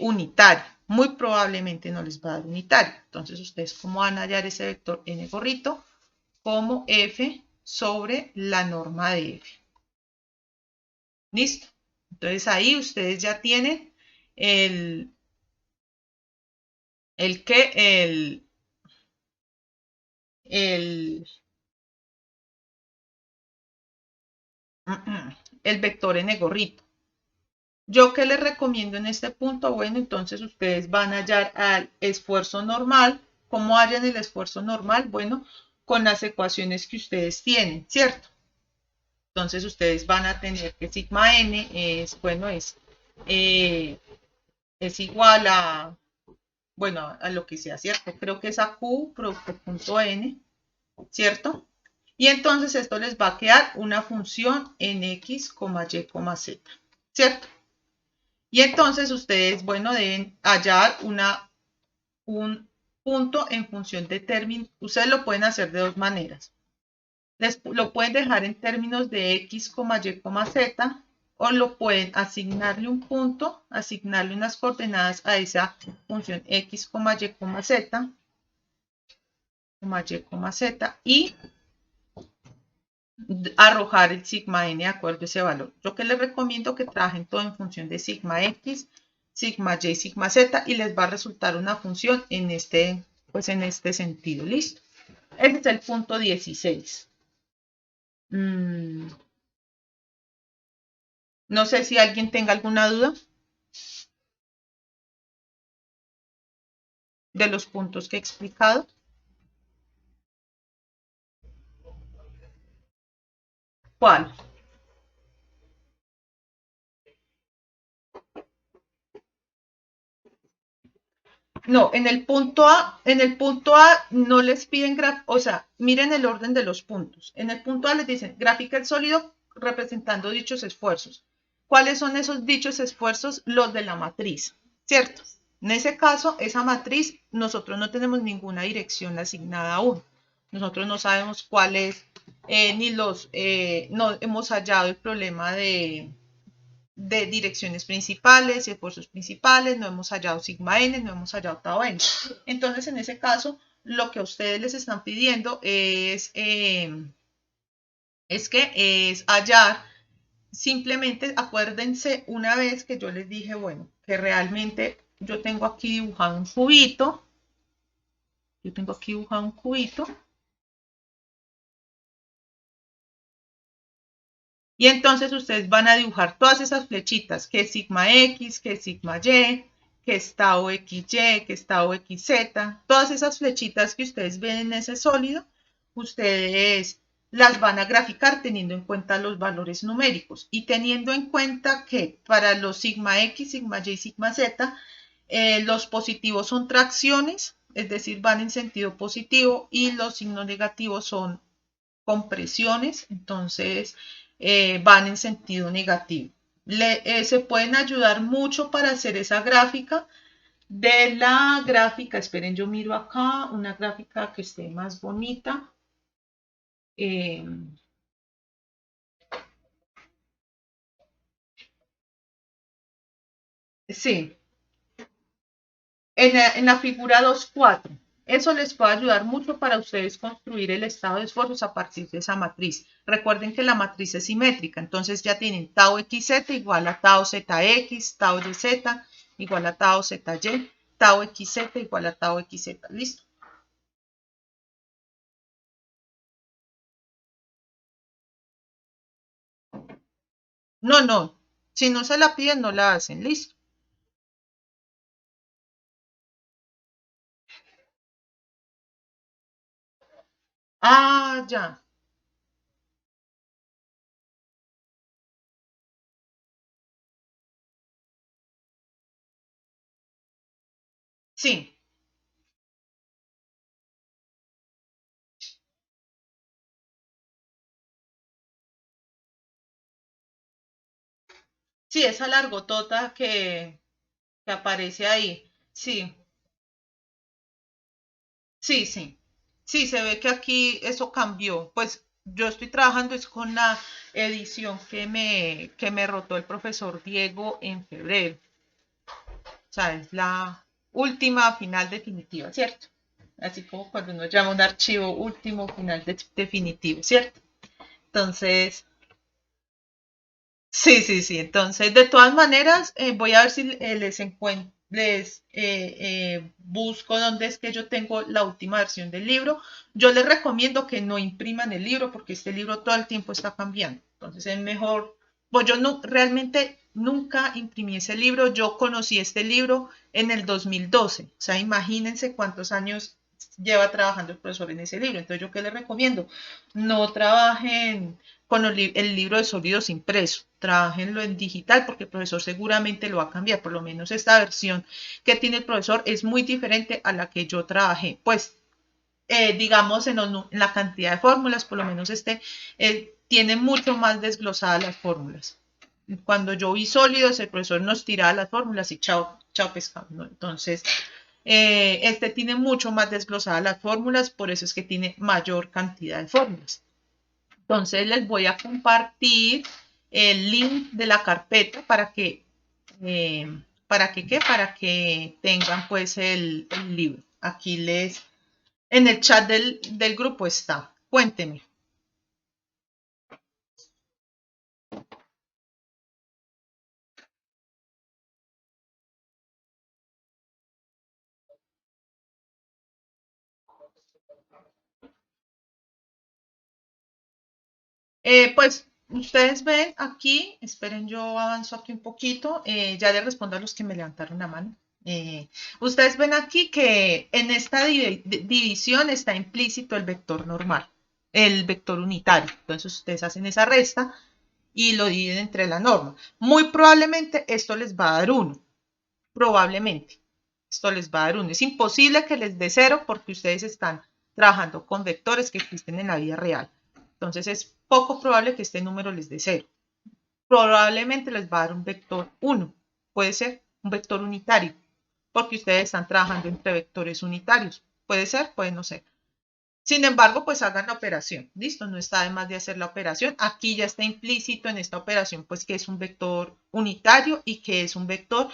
unitario. Muy probablemente no les va a dar unitario. Entonces, ustedes cómo van a hallar ese vector n gorrito como f sobre la norma de f. ¿Listo? Entonces ahí ustedes ya tienen el que el vector n gorrito. ¿Yo qué les recomiendo en este punto? Bueno, entonces ustedes van a hallar al esfuerzo normal. ¿Cómo hallan el esfuerzo normal? Bueno, con las ecuaciones que ustedes tienen, ¿cierto? Entonces ustedes van a tener que sigma n es, bueno, es igual a, bueno, a lo que sea, ¿cierto? Creo que es a Q producto punto N, ¿cierto? Y entonces esto les va a quedar una función en X, Y, Z, ¿cierto? Y entonces ustedes, bueno, deben hallar un punto en función de términos. Ustedes lo pueden hacer de dos maneras. Lo pueden dejar en términos de X, Y, Z, o lo pueden asignarle un punto, asignarle unas coordenadas a esa función X, Y, Z, Y, Z y arrojar el sigma n de acuerdo a ese valor. Yo que les recomiendo que trabajen todo en función de sigma x, sigma y, sigma z y les va a resultar una función en este, pues en este sentido. ¿Listo? Ese es el punto 16. No sé si alguien tenga alguna duda de los puntos que he explicado. ¿Cuál? No, en el punto A no les piden, o sea, miren el orden de los puntos. En el punto A les dicen, grafica el sólido representando dichos esfuerzos. ¿Cuáles son esos dichos esfuerzos? Los de la matriz, ¿cierto? En ese caso, esa matriz, nosotros no tenemos ninguna dirección asignada aún. Nosotros no sabemos cuál es, no hemos hallado el problema de direcciones principales y esfuerzos principales, no hemos hallado sigma n, no hemos hallado tau n. Entonces, en ese caso, lo que a ustedes les están pidiendo es hallar, simplemente acuérdense una vez que yo les dije, bueno, que realmente yo tengo aquí dibujado un cubito, y entonces ustedes van a dibujar todas esas flechitas, que es sigma x, que es sigma y, que es tau xy, que es tau xz, todas esas flechitas que ustedes ven en ese sólido, ustedes las van a graficar teniendo en cuenta los valores numéricos y teniendo en cuenta que para los sigma x, sigma y, sigma z, los positivos son tracciones, es decir, van en sentido positivo, y los signos negativos son compresiones, entonces van en sentido negativo. Se pueden ayudar mucho para hacer esa gráfica. De la gráfica, esperen, yo miro acá una gráfica que esté más bonita. Sí, en la figura 2.4. Eso les puede ayudar mucho para ustedes construir el estado de esfuerzos a partir de esa matriz. Recuerden que la matriz es simétrica, entonces ya tienen tau xz igual a tau zx, tau yz igual a tau zy, tau xz igual a tau xz. ¿Listo? No, no. Si no se la piden, no la hacen. ¿Listo? Ah, ya. Sí. Sí, esa largotota que aparece ahí. Sí. Sí, sí. Sí, se ve que aquí eso cambió. Pues yo estoy trabajando es con la edición que me rotó el profesor Diego en febrero. O sea, es la última final definitiva, ¿cierto? Así como cuando uno llama un archivo último final definitivo, ¿cierto? Entonces, sí, sí, sí. Entonces, de todas maneras, voy a ver si les encuentro, busco dónde es que yo tengo la última versión del libro. Yo les recomiendo que no impriman el libro porque este libro todo el tiempo está cambiando. Entonces, es mejor. Pues yo no, realmente nunca imprimí ese libro. Yo conocí este libro en el 2012. O sea, imagínense cuántos años lleva trabajando el profesor en ese libro. Entonces, ¿yo qué les recomiendo? No trabajen con el libro de sólidos impreso. Trabajenlo en digital porque el profesor seguramente lo va a cambiar. Por lo menos esta versión que tiene el profesor es muy diferente a la que yo trabajé. Pues, digamos, en la cantidad de fórmulas, por lo menos tiene mucho más desglosadas las fórmulas. Cuando yo vi sólidos, el profesor nos tiraba las fórmulas y chao, chao pescado, ¿no? Entonces, este tiene mucho más desglosadas las fórmulas, por eso es que tiene mayor cantidad de fórmulas. Entonces les voy a compartir el link de la carpeta para que tengan pues el libro. Aquí les En el chat del grupo está. Cuénteme. Pues ustedes ven aquí, esperen, yo avanzo aquí un poquito, ya les respondo a los que me levantaron la mano. Ustedes ven aquí que en esta división está implícito el vector normal, el vector unitario. Entonces ustedes hacen esa resta y lo dividen entre la norma. Muy probablemente esto les va a dar 1. Probablemente esto les va a dar 1. Es imposible que les dé 0 porque ustedes están trabajando con vectores que existen en la vida real. Entonces es poco probable que este número les dé 0. Probablemente les va a dar un vector 1. Puede ser un vector unitario, porque ustedes están trabajando entre vectores unitarios. Puede ser, puede no ser. Sin embargo, pues hagan la operación. Listo, no está de más de hacer la operación. Aquí ya está implícito en esta operación, pues que es un vector unitario y que es un vector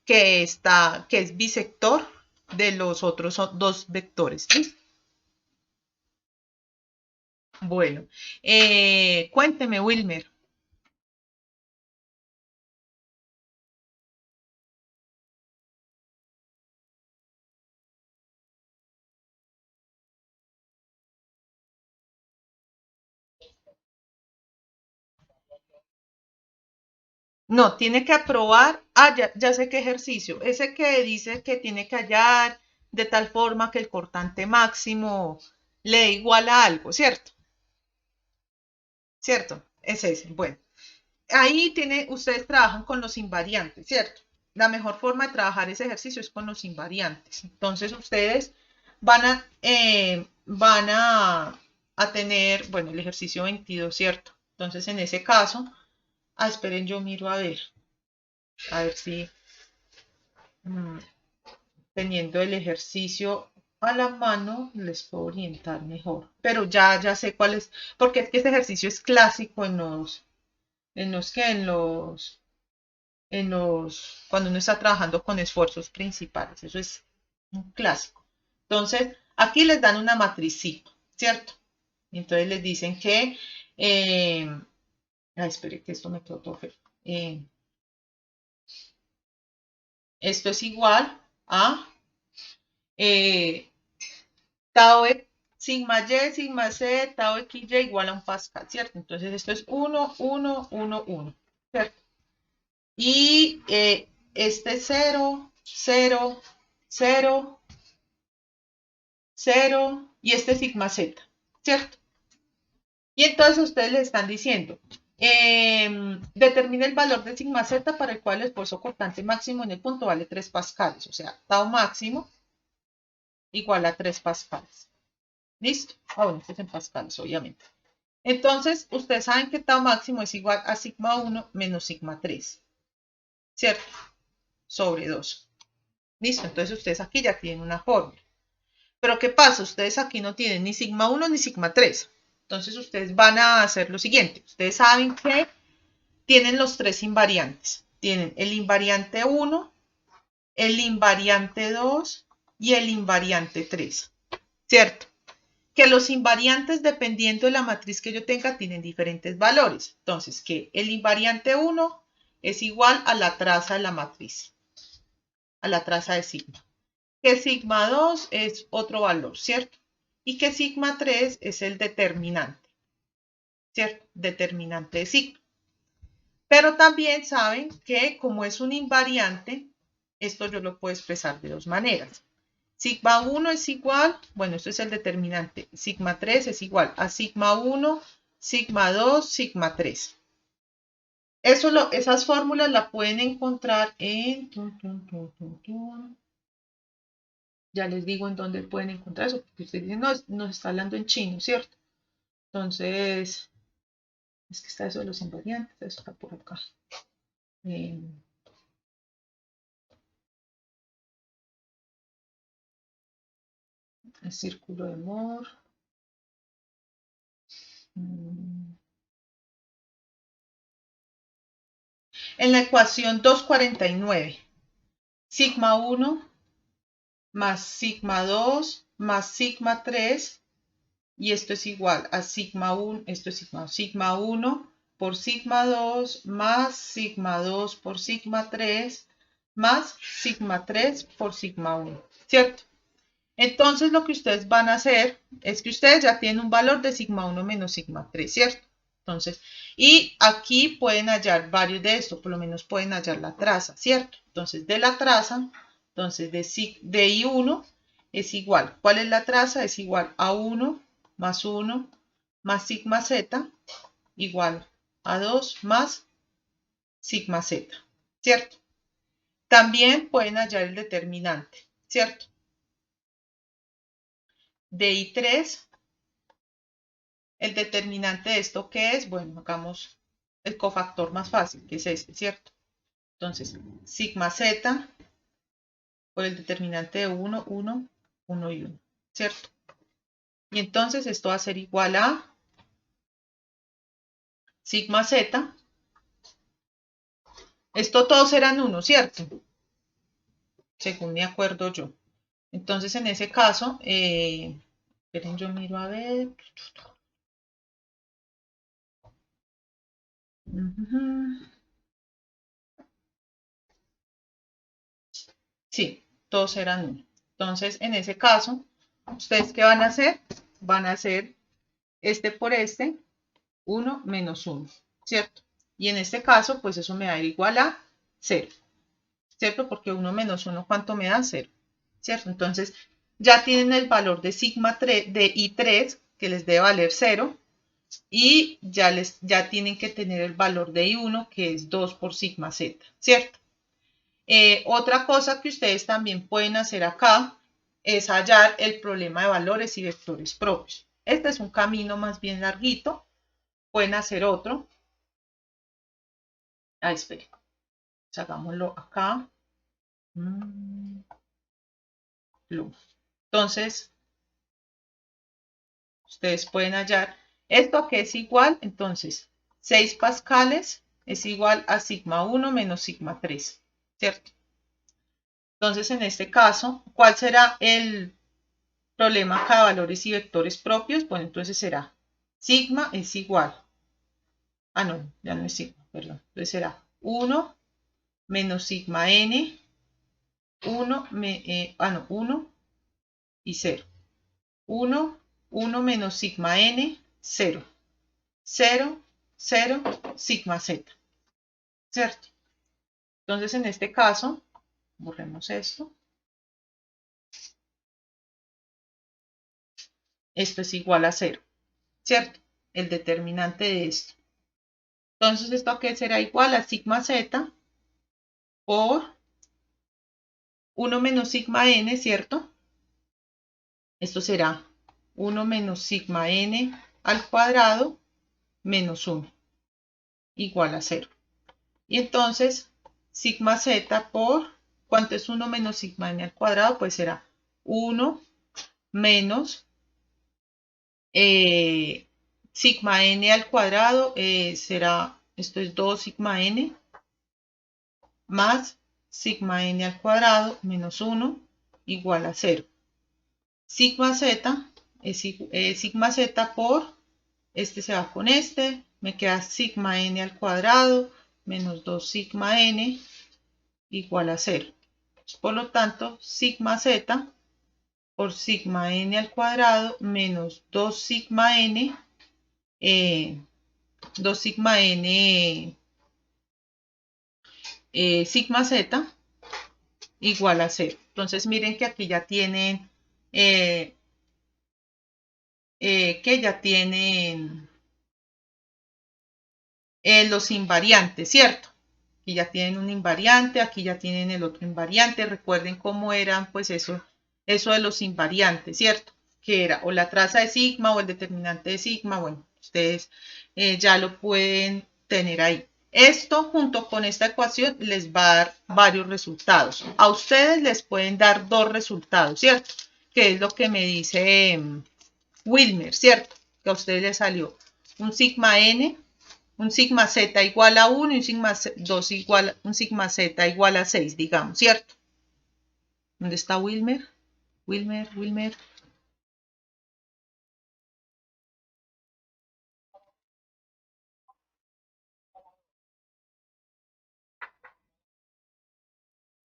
que es bisector de los otros dos vectores. ¿Listo? Bueno, cuénteme, Wilmer. No, tiene que aprobar. Ah, ya sé qué ejercicio. Ese que dice que tiene que hallar de tal forma que el cortante máximo le iguala a algo, ¿cierto? ¿Cierto? Es ese. Bueno, ahí ustedes trabajan con los invariantes, ¿cierto? La mejor forma de trabajar ese ejercicio es con los invariantes. Entonces ustedes van a tener, bueno, el ejercicio 22, ¿cierto? Entonces en ese caso, esperen, yo miro a ver si mm, teniendo el ejercicio a la mano les puedo orientar mejor. Pero ya sé cuál es, porque es que este ejercicio es clásico cuando uno está trabajando con esfuerzos principales. Eso es un clásico. Entonces, aquí les dan una matriz sigma, ¿cierto? Entonces les dicen que, espere que esto me quedó todo feo. Esto es igual a eh, tau sigma y, sigma c, tau xy igual a un pascal, ¿cierto? Entonces esto es 1, 1, 1, 1, ¿cierto? Y este 0, 0, 0, 0 y este sigma z, ¿cierto? Y entonces ustedes le están diciendo, determine el valor de sigma z para el cual el esfuerzo cortante máximo en el punto vale 3 pascales, o sea, tau máximo igual a 3 pascales. ¿Listo? Bueno, esto es en pascales, obviamente. Entonces, ustedes saben que tau máximo es igual a sigma 1 menos sigma 3, ¿cierto? Sobre 2. ¿Listo? Entonces, ustedes aquí ya tienen una fórmula. Pero, ¿qué pasa? Ustedes aquí no tienen ni sigma 1 ni sigma 3. Entonces, ustedes van a hacer lo siguiente. Ustedes saben que tienen los tres invariantes. Tienen el invariante 1, el invariante 2 y el invariante 3, ¿cierto? Que los invariantes, dependiendo de la matriz que yo tenga, tienen diferentes valores. Entonces, que el invariante 1 es igual a la traza de la matriz, a la traza de sigma. Que sigma 2 es otro valor, ¿cierto? Y que sigma 3 es el determinante, ¿cierto? Determinante de sigma. Pero también saben que como es un invariante, esto yo lo puedo expresar de dos maneras. Sigma 1 es igual, bueno, esto es el determinante, sigma 3 es igual a sigma 1, sigma 2, sigma 3. Esas fórmulas las pueden encontrar en... Ya les digo en dónde pueden encontrar eso, porque ustedes dicen, no, nos está hablando en chino, ¿cierto? Entonces, es que está eso de los invariantes, eso está por acá. El círculo de Moore. En la ecuación 249, sigma 1 más sigma 2 más sigma 3, y esto es igual a sigma 1, esto es sigma 1 por sigma 2 más sigma 2 por sigma 3 más sigma 3 por sigma 1, ¿cierto? Entonces lo que ustedes van a hacer es que ustedes ya tienen un valor de sigma 1 menos sigma 3, ¿cierto? Entonces, y aquí pueden hallar varios de estos, por lo menos pueden hallar la traza, ¿cierto? Entonces, de la traza, entonces de I1 es igual. ¿Cuál es la traza? Es igual a 1 más sigma z igual a 2 más sigma z, ¿cierto? También pueden hallar el determinante, ¿cierto? De I3, el determinante de esto, ¿qué es? Bueno, hagamos el cofactor más fácil, que es este, ¿cierto? Entonces, sigma z por el determinante de 1, 1, 1 y 1, ¿cierto? Y entonces esto va a ser igual a sigma z. Esto todos eran 1, ¿cierto? Según me acuerdo yo. Entonces, en ese caso, esperen, yo miro a ver. Sí, todos eran 1. Entonces, en ese caso, ¿ustedes qué van a hacer? Van a hacer este por este, 1 menos 1, ¿cierto? Y en este caso, pues eso me da igual a 0, ¿cierto? Porque 1 menos 1, ¿cuánto me da? 0, ¿cierto? Entonces, ya tienen el valor de sigma 3, de I3, que les debe valer 0, y ya tienen que tener el valor de I1, que es 2 por sigma z, ¿cierto? Otra cosa que ustedes también pueden hacer acá es hallar el problema de valores y vectores propios. Este es un camino más bien larguito. Pueden hacer otro. Esperen. Hagámoslo acá. Entonces, ustedes pueden hallar esto que es igual. Entonces, 6 pascales es igual a sigma 1 menos sigma 3, ¿cierto? Entonces, en este caso, ¿cuál será el problema acá de valores y vectores propios? Bueno, entonces será sigma es igual. No, ya no es sigma, perdón. Entonces será 1 menos sigma n, 1 y 0. 1, 1 menos sigma n, 0. 0, 0, sigma z, ¿cierto? Entonces, en este caso, borremos esto. Esto es igual a 0, ¿cierto? El determinante de esto. Entonces, ¿esto qué será? Igual a sigma z por 1 menos sigma n, ¿cierto? Esto será 1 menos sigma n al cuadrado menos 1, igual a 0. Y entonces, sigma z por, ¿cuánto es 1 menos sigma n al cuadrado? Pues será 1 menos sigma n al cuadrado, será, esto es 2 sigma n, más sigma n al cuadrado menos 1, igual a 0. Sigma z es sigma z por, este se va con este, me queda sigma n al cuadrado menos 2 sigma n igual a 0. Por lo tanto, sigma z por sigma n al cuadrado menos 2 sigma n, 2 sigma n sigma z igual a 0. Entonces miren que aquí ya tienen los invariantes, ¿cierto? Aquí ya tienen un invariante, aquí ya tienen el otro invariante. Recuerden cómo eran, pues eso de los invariantes, ¿cierto? Que era o la traza de sigma o el determinante de sigma. Bueno, ustedes ya lo pueden tener ahí. Esto junto con esta ecuación les va a dar varios resultados. A ustedes les pueden dar dos resultados, ¿cierto? Que es lo que me dice Wilmer, ¿cierto? Que a ustedes les salió un sigma n, un sigma z igual a 1 y un sigma 2 igual, un sigma z igual a 6, digamos, ¿cierto? ¿Dónde está Wilmer? Wilmer.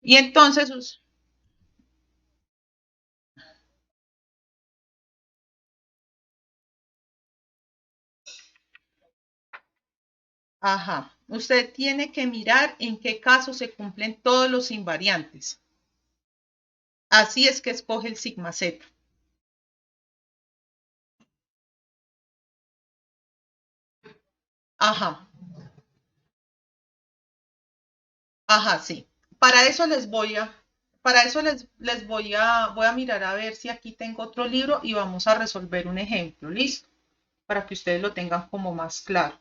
Y entonces, ajá, usted tiene que mirar en qué caso se cumplen todos los invariantes. Así es que escoge el sigma z. Ajá, ajá, sí. Para eso voy a mirar a ver si aquí tengo otro libro y vamos a resolver un ejemplo, ¿listo? Para que ustedes lo tengan como más claro.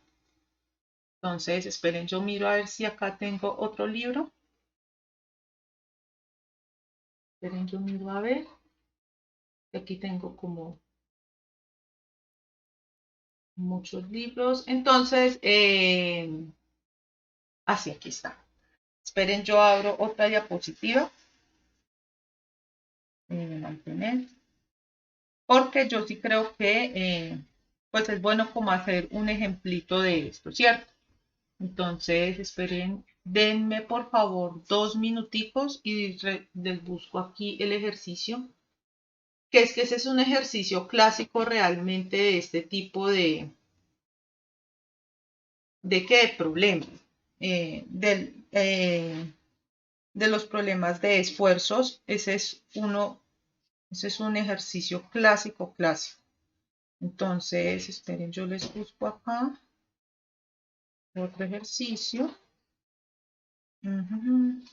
Entonces, esperen, yo miro a ver si acá tengo otro libro. Esperen, yo miro a ver. Aquí tengo como muchos libros. Entonces, así, aquí está. Esperen, yo abro otra diapositiva. Mantener. Porque yo sí creo que pues es bueno como hacer un ejemplito de esto, ¿cierto? Entonces, esperen, denme por favor 2 minuticos y les busco aquí el ejercicio, que es que ese es un ejercicio clásico realmente de este tipo de qué problemas, de los problemas de esfuerzos, ese es un ejercicio clásico, clásico. Entonces, esperen, yo les busco acá otro ejercicio. Uh-huh.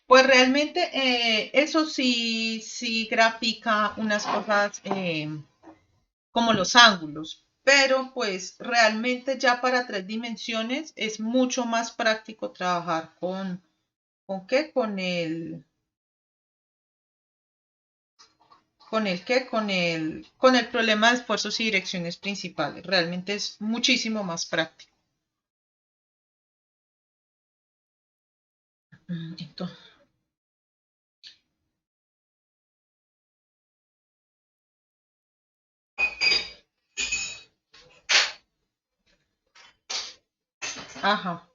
Pues realmente eso sí, sí grafica unas cosas como los ángulos, pero pues realmente ya para 3 dimensiones es mucho más práctico trabajar ¿con qué? Con el problema de esfuerzos y direcciones principales. Realmente es muchísimo más práctico. Entonces, ajá.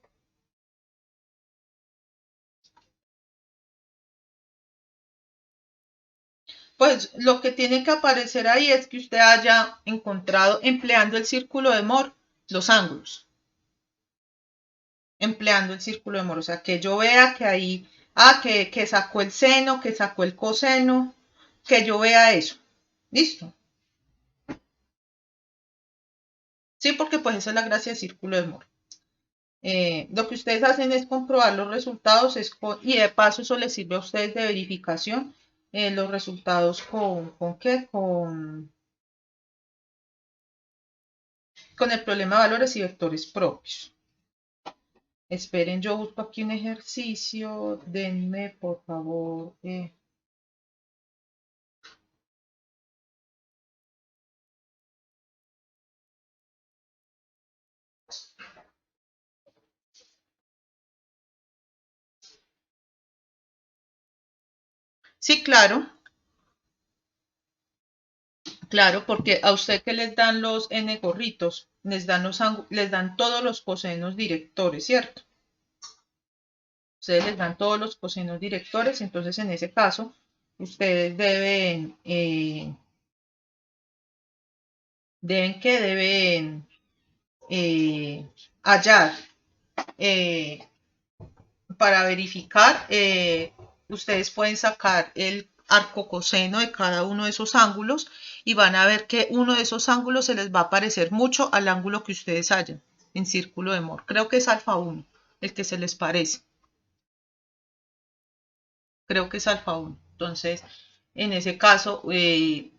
Pues lo que tiene que aparecer ahí es que usted haya encontrado, empleando el círculo de Moore, los ángulos. Empleando el círculo de Moore. O sea, que yo vea que ahí, que sacó el seno, que sacó el coseno, que yo vea eso. ¿Listo? Sí, porque pues esa es la gracia del círculo de Moore. Lo que ustedes hacen es comprobar los resultados y de paso eso les sirve a ustedes de verificación. Los resultados ¿con qué? Con el problema de valores y vectores propios. Esperen, yo busco aquí un ejercicio. Denme, por favor. Sí, claro, claro, porque a usted que les dan los n gorritos, les dan todos los cosenos directores, ¿cierto? Ustedes les dan todos los cosenos directores, entonces en ese caso, ustedes deben hallar eh, para verificar, ustedes pueden sacar el arcocoseno de cada uno de esos ángulos y van a ver que uno de esos ángulos se les va a parecer mucho al ángulo que ustedes hallan en círculo de Moore. Creo que es alfa 1 el que se les parece. Creo que es alfa 1. Entonces, en ese caso, eh,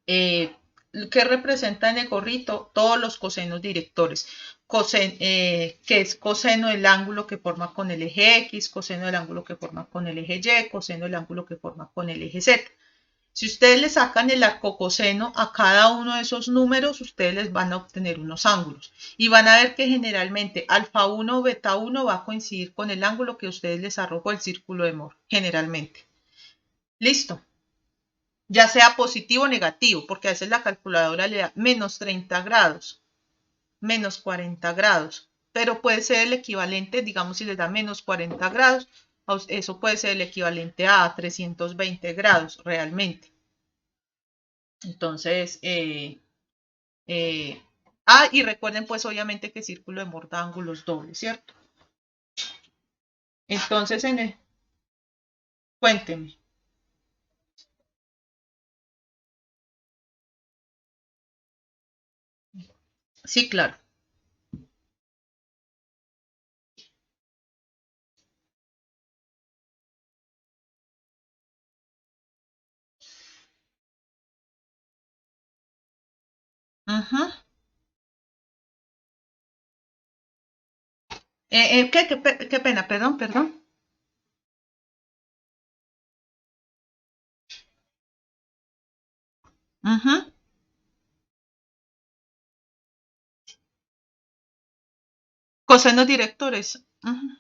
¿qué representa en el gorrito? Todos los cosenos directores. Que es coseno del ángulo que forma con el eje X, coseno del ángulo que forma con el eje Y, coseno del ángulo que forma con el eje Z. Si ustedes le sacan el arcocoseno a cada uno de esos números, ustedes les van a obtener unos ángulos. Y van a ver que generalmente alfa 1 o beta 1 va a coincidir con el ángulo que ustedes les arrojó el círculo de Moore, generalmente. Listo. Ya sea positivo o negativo, porque a veces la calculadora le da menos 30 grados, menos 40 grados, pero puede ser el equivalente, digamos, si les da menos 40 grados, eso puede ser el equivalente a 320 grados realmente. Entonces, y recuerden pues obviamente que círculo de Moore da ángulos dobles, ¿cierto? Entonces, cuéntenme. Sí, claro. Uh-huh. ¿Qué pena? Perdón. Uh-huh. Cosenos directores. Uh-huh.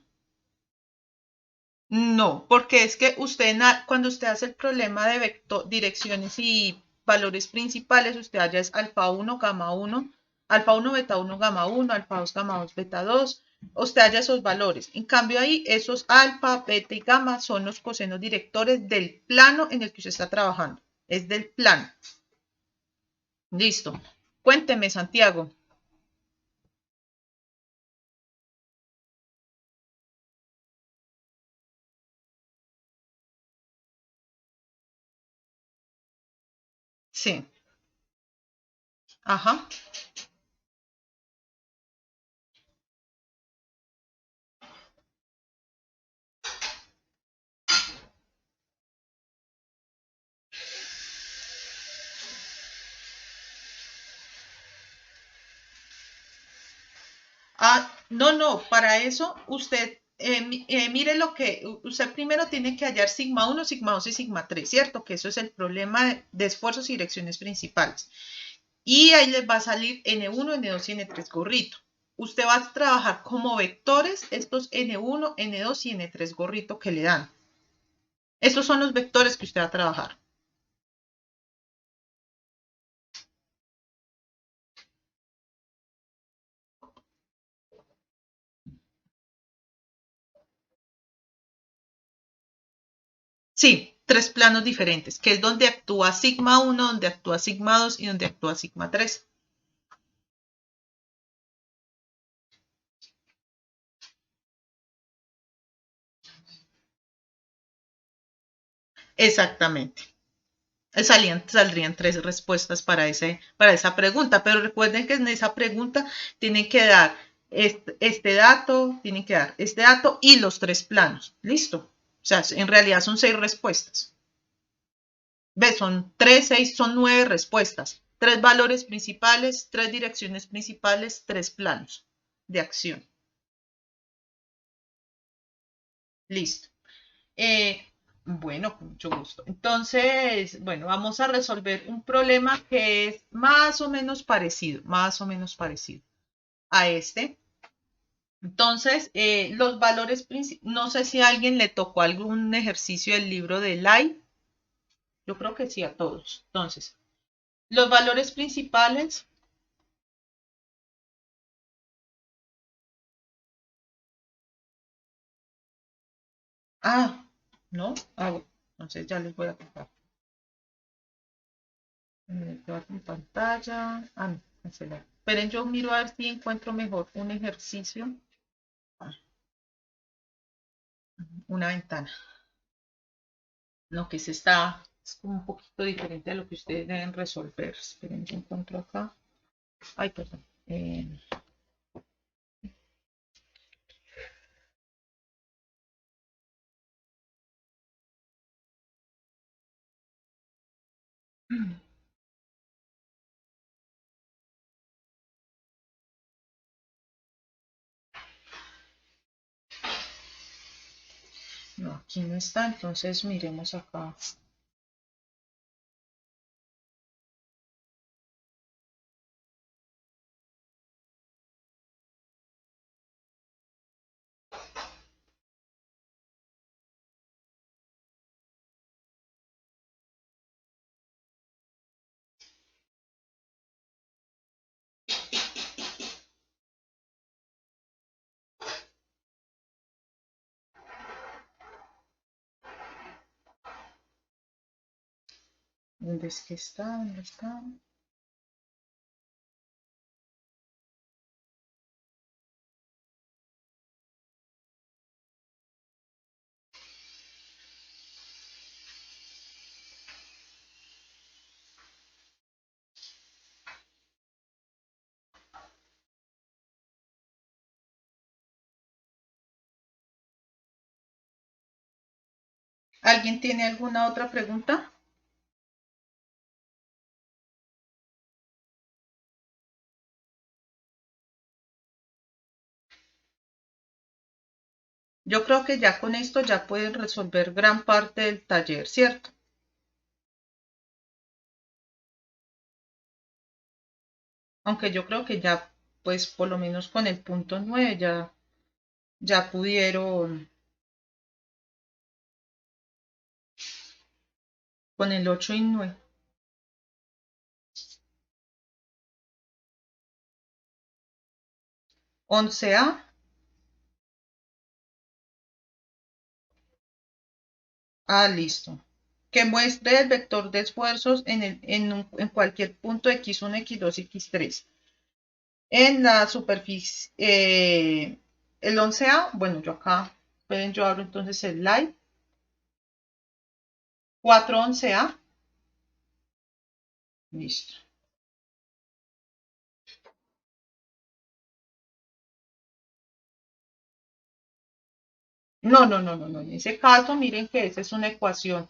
No, porque es que usted, cuando usted hace el problema de vector, direcciones y valores principales, usted halla es alfa 1, gamma 1, alfa 1, beta 1, gamma 1, alfa 2, gamma 2, beta 2. Usted halla esos valores. En cambio ahí, esos alfa, beta y gamma son los cosenos directores del plano en el que usted está trabajando. Es del plano. Listo. Cuénteme, Santiago. Sí. Ajá. No, para eso usted mire lo que usted primero tiene que hallar sigma 1, sigma 2 y sigma 3, ¿cierto? Que eso es el problema de esfuerzos y direcciones principales. Y ahí les va a salir N1, N2 y N3 gorrito. Usted va a trabajar como vectores estos N1, N2 y N3 gorrito que le dan. Estos son los vectores que usted va a trabajar. Sí, tres planos diferentes, que es donde actúa sigma 1, donde actúa sigma 2 y donde actúa sigma 3. Exactamente. Saldrían tres respuestas para esa pregunta, pero recuerden que en esa pregunta tienen que dar este dato, tienen que dar este dato y los tres planos. ¿Listo? O sea, en realidad son 6 respuestas. ¿Ves? Son 3, 6, son 9 respuestas. 3 valores principales, 3 direcciones principales, 3 planos de acción. Listo. Bueno, con mucho gusto. Entonces, bueno, vamos a resolver un problema que es más o menos parecido a este. Entonces, los valores principales, no sé si a alguien le tocó algún ejercicio del libro de Lai. Yo creo que sí a todos. Entonces, los valores principales. Ah, no. Bueno, entonces ya les voy a contar. En pantalla. No, cancelar. Esperen, yo miro a ver si encuentro mejor un ejercicio. Una ventana. Lo que se está es como un poquito diferente a lo que ustedes deben resolver. Esperen, yo encuentro acá. Ay, perdón. No, aquí no está, entonces miremos acá. ¿Dónde es que está? ¿Dónde está? ¿Alguien tiene alguna otra pregunta? Yo creo que ya con esto ya pueden resolver gran parte del taller, ¿cierto? Aunque yo creo que ya, pues por lo menos con el punto 9 ya pudieron, con el 8 y 9. 11A. Listo. Que muestre el vector de esfuerzos en cualquier punto x1, x2, x3. En la superficie, el 11A, bueno, yo acá, pueden, yo abro entonces el live. 411A. Listo. No. En ese caso, miren que esa es una ecuación.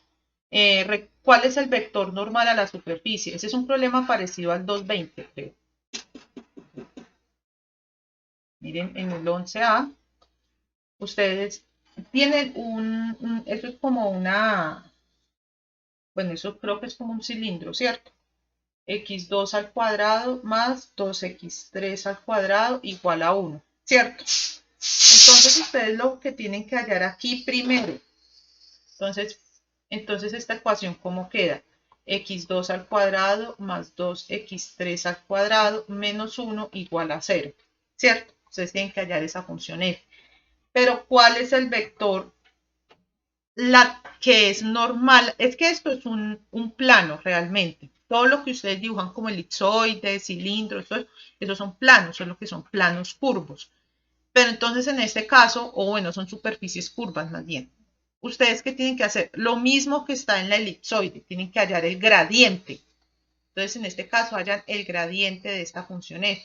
¿Cuál es el vector normal a la superficie? Ese es un problema parecido al 220, creo. Miren, en el 11A, ustedes tienen eso es como bueno, eso creo que es como un cilindro, ¿cierto? X2 al cuadrado más 2x3 al cuadrado igual a 1, ¿cierto? Entonces ustedes lo que tienen que hallar aquí primero, entonces esta ecuación, ¿cómo queda? X2 al cuadrado más 2x3 al cuadrado menos 1 igual a 0, ¿cierto? Ustedes tienen que hallar esa función f. Pero ¿cuál es el vector? La que es normal, es que esto es un plano realmente. Todo lo que ustedes dibujan como elipsoides, cilindros, esos son planos, son lo que son planos curvos. Pero entonces en este caso, o bueno, son superficies curvas más bien. Ustedes qué tienen que hacer? Lo mismo que está en la elipsoide, tienen que hallar el gradiente. Entonces en este caso hallan el gradiente de esta función f.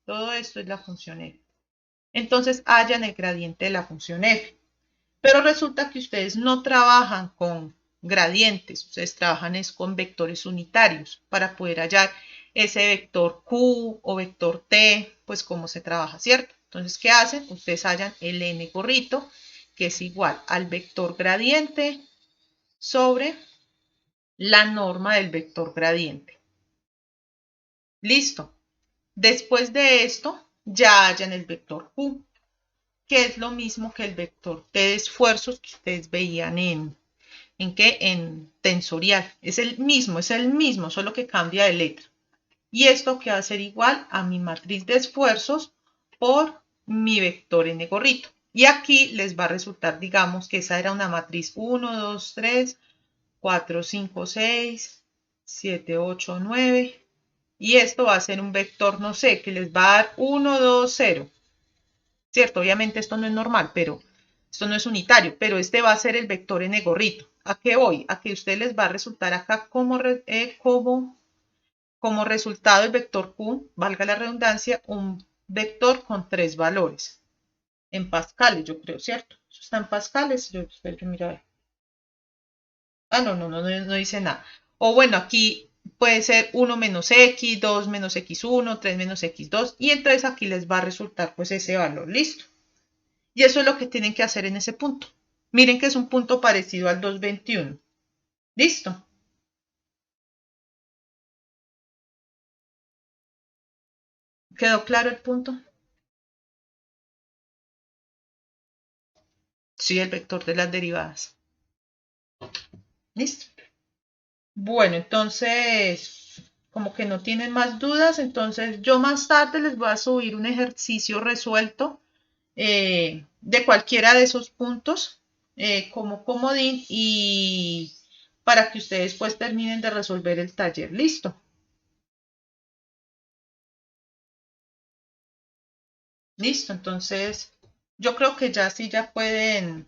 Todo esto es la función f. Entonces hallan el gradiente de la función f. Pero resulta que ustedes no trabajan con gradientes, ustedes trabajan es con vectores unitarios para poder hallar ese vector Q o vector T, pues cómo se trabaja, ¿cierto? Entonces, ¿qué hacen? Ustedes hallan el n gorrito, que es igual al vector gradiente sobre la norma del vector gradiente. Listo. Después de esto, ya hallan el vector Q, que es lo mismo que el vector T de esfuerzos que ustedes veían ¿en qué? En tensorial. Es el mismo, solo que cambia de letra. Y esto que va a ser igual a mi matriz de esfuerzos por mi vector n gorrito. Y aquí les va a resultar, digamos que esa era una matriz 1, 2, 3, 4, 5, 6, 7, 8, 9. Y esto va a ser un vector, no sé, que les va a dar 1, 2, 0. ¿Cierto? Obviamente esto no es normal, pero esto no es unitario, pero este va a ser el vector n gorrito. ¿A qué voy? A que a ustedes les va a resultar acá como resultado del vector Q, valga la redundancia, un vector con 3 valores. En pascales, yo creo, ¿cierto? Eso está en pascales. Yo miro a ver. No dice nada. O bueno, aquí puede ser 1 menos x, 2 menos x1, 3 menos x2, y entonces aquí les va a resultar pues ese valor. Listo. Y eso es lo que tienen que hacer en ese punto. Miren que es un punto parecido al 221. ¿Listo? ¿Quedó claro el punto? Sí, el vector de las derivadas. ¿Listo? Bueno, entonces, como que no tienen más dudas, entonces yo más tarde les voy a subir un ejercicio resuelto de cualquiera de esos puntos como comodín y para que ustedes pues terminen de resolver el taller. Listo. Listo, entonces yo creo que ya sí ya pueden